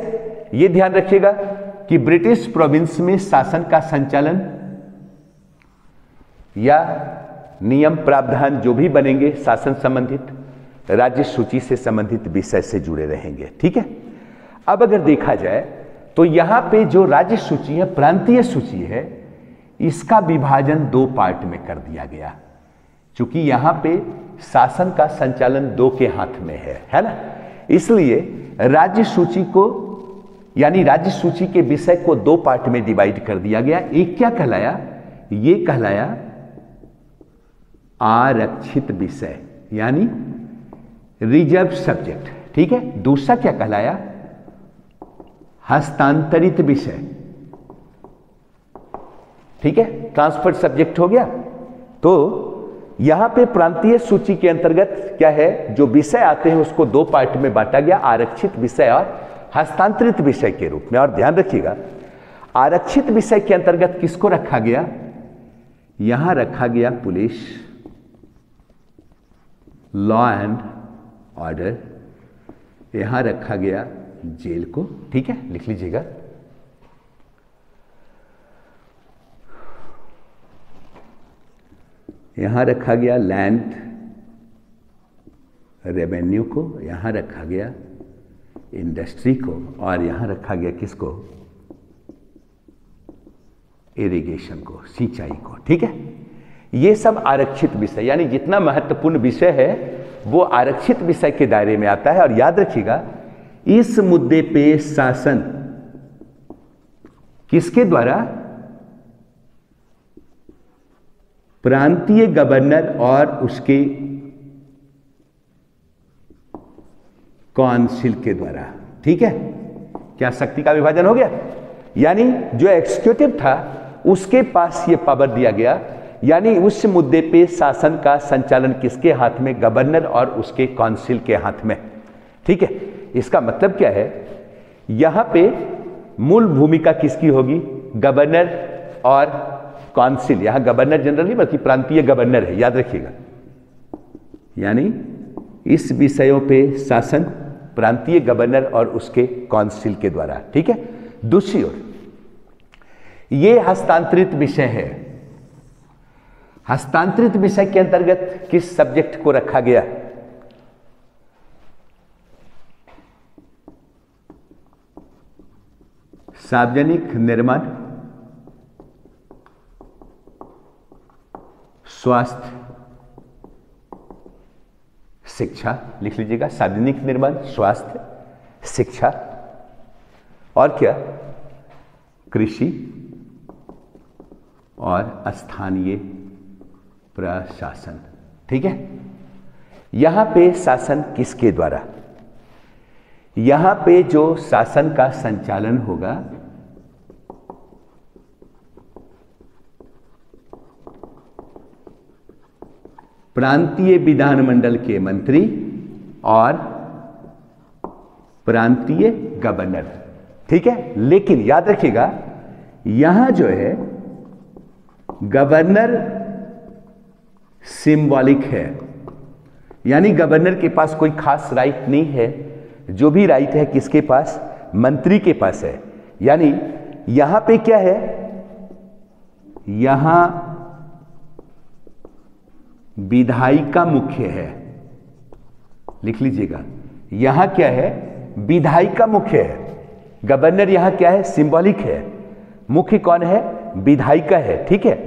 ये ध्यान रखिएगा कि ब्रिटिश प्रोविंस में शासन का संचालन या नियम प्रावधान जो भी बनेंगे शासन संबंधित, राज्य सूची से संबंधित विषय से जुड़े रहेंगे, ठीक है। अब अगर देखा जाए तो यहां पे जो राज्य सूची है, प्रांतीय सूची है, इसका विभाजन दो पार्ट में कर दिया गया, क्योंकि यहां पे शासन का संचालन दो के हाथ में है ना। इसलिए राज्य सूची को, यानी राज्य सूची के विषय को दो पार्ट में डिवाइड कर दिया गया। एक क्या कहलाया, ये कहलाया आरक्षित विषय, यानी रिजर्व सब्जेक्ट, ठीक है। दूसरा क्या कहलाया, हस्तांतरित विषय, ठीक है, ट्रांसफर्ड सब्जेक्ट हो गया। तो यहां पे प्रांतीय सूची के अंतर्गत क्या है, जो विषय आते हैं उसको दो पार्ट में बांटा गया, आरक्षित विषय और हस्तांतरित विषय के रूप में। और ध्यान रखिएगा, आरक्षित विषय के अंतर्गत किसको रखा गया, यहां रखा गया पुलिस, लॉ एंड ऑर्डर, यहां रखा गया जेल को, ठीक है, लिख लीजिएगा। यहां रखा गया लैंड रेवेन्यू को, यहां रखा गया इंडस्ट्री को, और यहां रखा गया किसको, इरिगेशन को, सिंचाई को, ठीक है। ये सब आरक्षित विषय, यानी जितना महत्वपूर्ण विषय है वो आरक्षित विषय के दायरे में आता है। और याद रखिएगा, इस मुद्दे पे शासन किसके द्वारा, प्रांतीय गवर्नर और उसके काउंसिल के द्वारा, ठीक है। क्या शक्ति का विभाजन हो गया, यानी जो एग्जीक्यूटिव था उसके पास ये पावर दिया गया, यानी उस मुद्दे पे शासन का संचालन किसके हाथ में, गवर्नर और उसके काउंसिल के हाथ में, ठीक है। इसका मतलब क्या है, यहां पे मूल भूमिका किसकी होगी, गवर्नर और काउंसिल। यहां गवर्नर जनरल नहीं बल्कि प्रांतीय गवर्नर है, याद रखिएगा। यानी इस विषयों पे शासन प्रांतीय गवर्नर और उसके काउंसिल के द्वारा, ठीक है। दूसरी ओर ये हस्तांतरित विषय है। हस्तांतरित विषय के अंतर्गत किस सब्जेक्ट को रखा गया, सार्वजनिक निर्माण, स्वास्थ्य, शिक्षा, लिख लीजिएगा, सार्वजनिक निर्माण, स्वास्थ्य, शिक्षा, और क्या, कृषि और स्थानीय प्रशासन, ठीक है। यहां पे शासन किसके द्वारा, यहां पे जो शासन का संचालन होगा प्रांतीय विधानमंडल के मंत्री और प्रांतीय गवर्नर, ठीक है। लेकिन याद रखिएगा, यहां जो है गवर्नर सिंबॉलिक है, यानी गवर्नर के पास कोई खास राइट नहीं है। जो भी राइट है किसके पास, मंत्री के पास है। यानी यहां पे क्या है, यहां विधायिका मुख्य है, लिख लीजिएगा। यहां क्या है, विधायिका मुख्य है। गवर्नर यहां क्या है, सिंबॉलिक है। मुख्य कौन है, विधायिका है, ठीक है।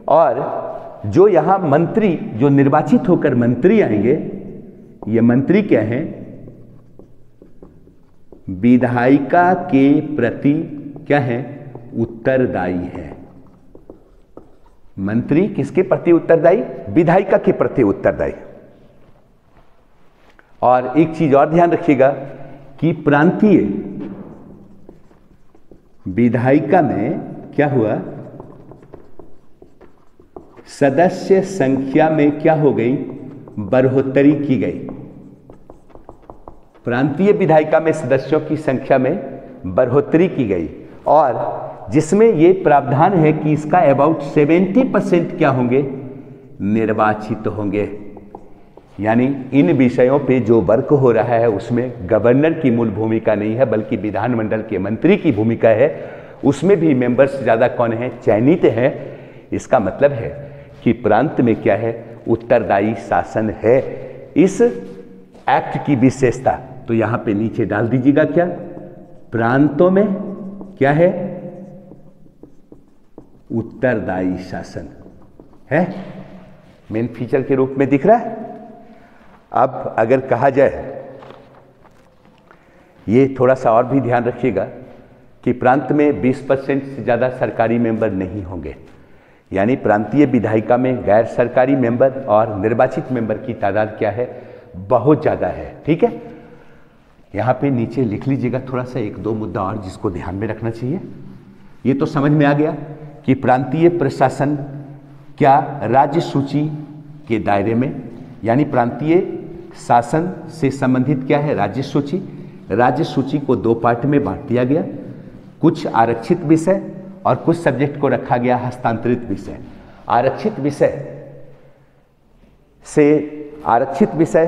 और जो यहां मंत्री, जो निर्वाचित होकर मंत्री आएंगे, ये मंत्री क्या है, विधायिका के प्रति क्या है, उत्तरदायी है। मंत्री किसके प्रति उत्तरदायी, विधायिका के प्रति उत्तरदायी। और एक चीज और ध्यान रखिएगा कि प्रांतीय विधायिका में क्या हुआ, सदस्य संख्या में क्या हो गई, बढ़ोतरी की गई। प्रांतीय विधायिका में सदस्यों की संख्या में बढ़ोतरी की गई और जिसमें ये प्रावधान है कि इसका अबाउट 70% क्या होंगे, निर्वाचित होंगे। यानी इन विषयों पे जो वर्क हो रहा है उसमें गवर्नर की मूल भूमिका नहीं है बल्कि विधानमंडल के मंत्री की भूमिका है। उसमें भी मेंबर्स ज़्यादा कौन है, चयनित हैं। इसका मतलब है कि प्रांत में क्या है, उत्तरदायी शासन है। इस एक्ट की विशेषता तो यहां पे नीचे डाल दीजिएगा, क्या प्रांतों में क्या है, उत्तरदायी शासन है, मेन फीचर के रूप में दिख रहा है। अब अगर कहा जाए, ये थोड़ा सा और भी ध्यान रखिएगा कि प्रांत में 20% से ज़्यादा सरकारी मेंबर नहीं होंगे। यानी प्रांतीय विधायिका में गैर सरकारी मेंबर और निर्वाचित मेंबर की तादाद क्या है, बहुत ज़्यादा है। ठीक है, यहाँ पे नीचे लिख लीजिएगा थोड़ा सा एक दो मुद्दा और जिसको ध्यान में रखना चाहिए। ये तो समझ में आ गया कि प्रांतीय प्रशासन क्या राज्य सूची के दायरे में, यानी प्रांतीय शासन से संबंधित क्या है, राज्य सूची। राज्य सूची को दो पार्ट में बांट दिया गया, कुछ आरक्षित विषय और कुछ सब्जेक्ट को रखा गया हस्तांतरित विषय। आरक्षित विषय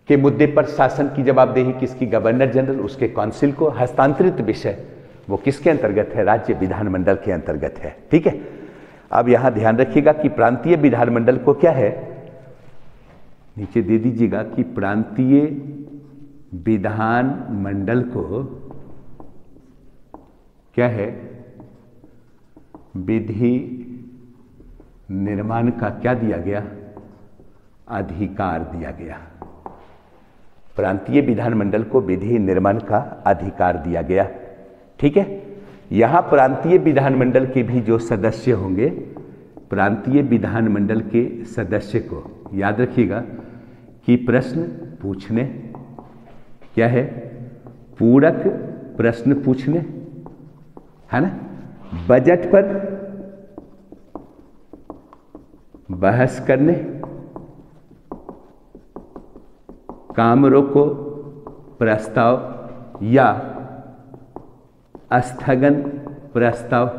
के मुद्दे पर शासन की जवाबदेही किसकी, गवर्नर जनरल, उसके काउंसिल को। हस्तांतरित विषय वो किसके अंतर्गत है, राज्य विधानमंडल के अंतर्गत है। ठीक है, अब यहां ध्यान रखिएगा कि प्रांतीय विधानमंडल को क्या है, नीचे दे दीजिएगा कि प्रांतीय विधानमंडल को क्या है, विधि निर्माण का क्या दिया गया, अधिकार दिया गया। प्रांतीय विधानमंडल को विधि निर्माण का अधिकार दिया गया। ठीक है, यहां प्रांतीय विधानमंडल के भी जो सदस्य होंगे, प्रांतीय विधानमंडल के सदस्य को याद रखिएगा कि प्रश्न पूछने क्या है, पूरक प्रश्न पूछने, है ना, बजट पर बहस करने, काम रोको प्रस्ताव या स्थगन प्रस्ताव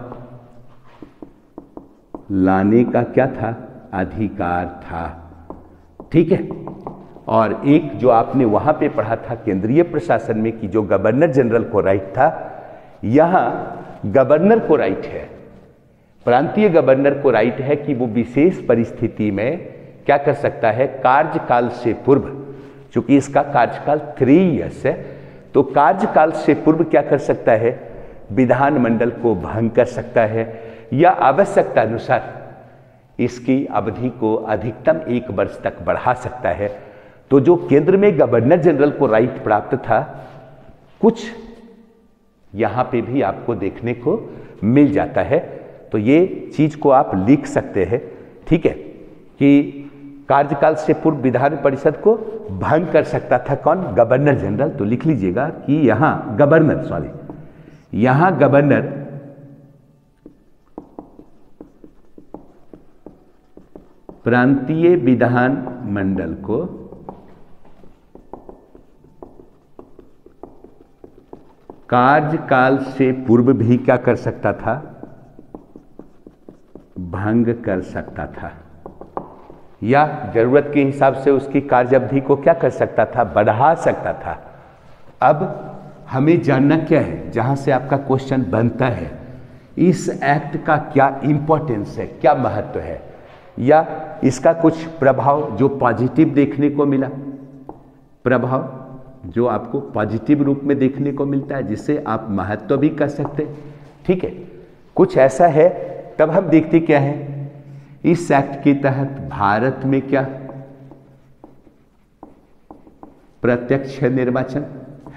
लाने का क्या था, अधिकार था। ठीक है, और एक जो आपने वहां पे पढ़ा था केंद्रीय प्रशासन में कि जो गवर्नर जनरल को राइट था, यहां गवर्नर को राइट है, प्रांतीय गवर्नर को राइट है कि वो विशेष परिस्थिति में क्या कर सकता है, कार्यकाल से पूर्व, चूंकि इसका कार्यकाल 3 इयर्स है, तो कार्यकाल से पूर्व क्या कर सकता है, विधानमंडल को भंग कर सकता है या आवश्यकता अनुसार इसकी अवधि को अधिकतम 1 वर्ष तक बढ़ा सकता है। तो जो केंद्र में गवर्नर जनरल को राइट प्राप्त था, कुछ यहां पे भी आपको देखने को मिल जाता है। तो ये चीज को आप लिख सकते हैं। ठीक है, कि कार्यकाल से पूर्व विधान परिषद को भंग कर सकता था कौन, गवर्नर जनरल। तो लिख लीजिएगा कि यहां गवर्नर, यहां गवर्नर प्रांतीय विधान मंडल को कार्यकाल से पूर्व भी क्या कर सकता था, भंग कर सकता था, या जरूरत के हिसाब से उसकी कार्य अवधि को क्या कर सकता था, बढ़ा सकता था। अब हमें जानना क्या है, जहां से आपका क्वेश्चन बनता है, इस एक्ट का क्या इंपॉर्टेंस है, क्या महत्व है, या इसका कुछ प्रभाव जो पॉजिटिव देखने को मिला, प्रभाव जो आपको पॉजिटिव रूप में देखने को मिलता है, जिसे आप महत्व भी कर सकते हैं। ठीक है, कुछ ऐसा है, तब हम देखते क्या है, इस एक्ट के तहत भारत में क्या प्रत्यक्ष निर्वाचन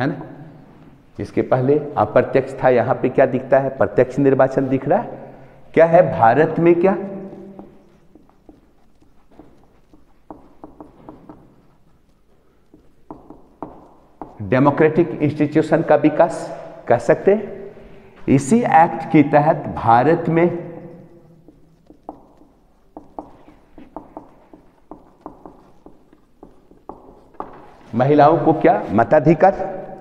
है ना, इसके पहले अप्रत्यक्ष था, यहां पे क्या दिखता है, प्रत्यक्ष निर्वाचन दिख रहा है। क्या है भारत में, क्या डेमोक्रेटिक इंस्टीट्यूशन का विकास कह सकते हैं। इसी एक्ट के तहत भारत में महिलाओं को क्या मताधिकार,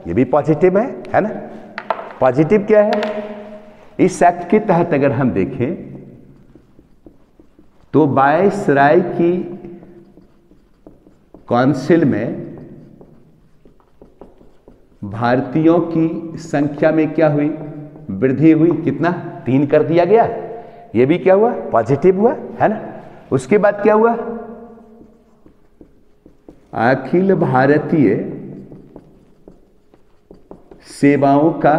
ये भी पॉजिटिव है ना। पॉजिटिव क्या है, इस एक्ट के तहत अगर हम देखें तो वायसराय की काउंसिल में भारतीयों की संख्या में क्या हुई, वृद्धि हुई। कितना, 3 कर दिया गया। ये भी क्या हुआ, पॉजिटिव हुआ, है ना। उसके बाद क्या हुआ, अखिल भारतीय सेवाओं का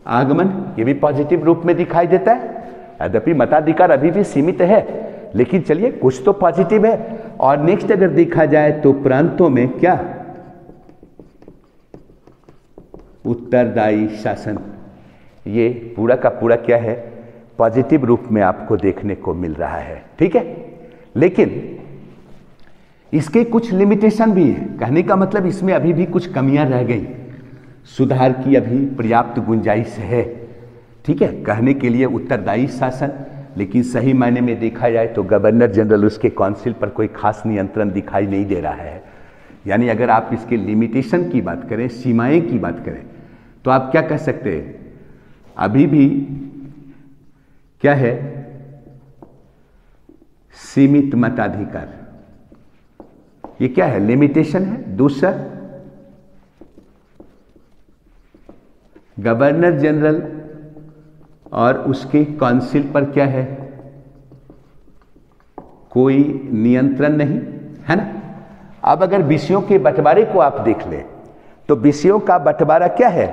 आगमन, ये भी पॉजिटिव रूप में दिखाई देता है। यद्यपि मताधिकार अभी भी सीमित है, लेकिन चलिए कुछ तो पॉजिटिव है। और नेक्स्ट अगर देखा जाए तो प्रांतों में क्या, उत्तरदायी शासन, ये पूरा का पूरा क्या है, पॉजिटिव रूप में आपको देखने को मिल रहा है। ठीक है, लेकिन इसके कुछ लिमिटेशन भी है। कहने का मतलब इसमें अभी भी कुछ कमियां रह गई, सुधार की अभी पर्याप्त गुंजाइश है। ठीक है, कहने के लिए उत्तरदायी शासन, लेकिन सही मायने में देखा जाए तो गवर्नर जनरल उसके काउंसिल पर कोई खास नियंत्रण दिखाई नहीं दे रहा है। यानी अगर आप इसके लिमिटेशन की बात करें, सीमाएं की बात करें, तो आप क्या कह सकते हैं, अभी भी क्या है, सीमित मताधिकार, ये क्या है, लिमिटेशन है। दूसरा, गवर्नर जनरल और उसके काउंसिल पर क्या है, कोई नियंत्रण नहीं, है ना। अब अगर विषयों के बंटवारे को आप देख लें तो विषयों का बंटवारा क्या है,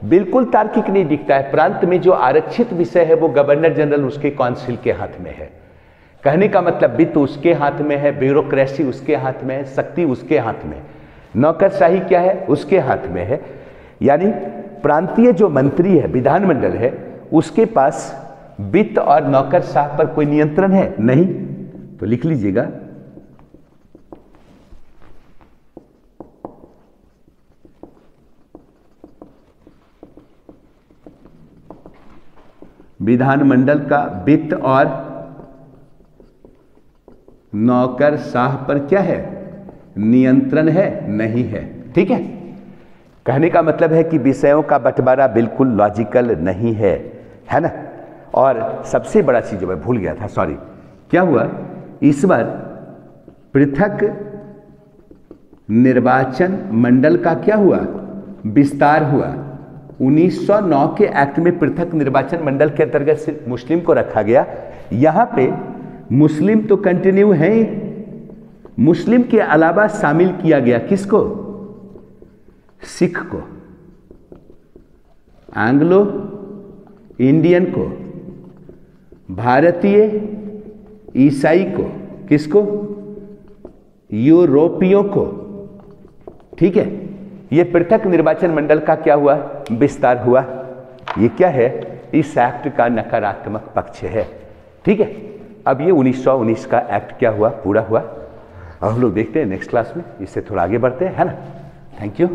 बिल्कुल तार्किक नहीं दिखता है। प्रांत में जो आरक्षित विषय है वो गवर्नर जनरल उसके काउंसिल के हाथ में है। कहने का मतलब वित्त उसके हाथ में है, ब्यूरोक्रेसी उसके हाथ में है, शक्ति उसके हाथ में, नौकरशाही क्या है, उसके हाथ में है। यानी प्रांतीय जो मंत्री है, विधानमंडल है, उसके पास वित्त और नौकरशाह पर कोई नियंत्रण है नहीं। तो लिख लीजिएगा, विधानमंडल का वित्त और नौकरशाह पर क्या है, नियंत्रण है नहीं है। ठीक है, कहने का मतलब है कि विषयों का बंटवारा बिल्कुल लॉजिकल नहीं है, है ना। और सबसे बड़ा चीज मैं भूल गया था, सॉरी, क्या हुआ, इस बार पृथक निर्वाचन मंडल का क्या हुआ, विस्तार हुआ। 1909 के एक्ट में पृथक निर्वाचन मंडल के अंतर्गत सिर्फ मुस्लिम को रखा गया। यहां पे मुस्लिम तो कंटिन्यू है ही, मुस्लिम के अलावा शामिल किया गया किसको, सिख को, एंग्लो इंडियन को, भारतीय ईसाई को, किसको, यूरोपियों को। ठीक है, ये पृथक निर्वाचन मंडल का क्या हुआ, विस्तार हुआ। ये क्या है, इस एक्ट का नकारात्मक पक्ष है। ठीक है, अब ये 1919 का एक्ट क्या हुआ, पूरा हुआ। अब हम लोग देखते हैं नेक्स्ट क्लास में, इससे थोड़ा आगे बढ़ते हैं, है ना। Thank you.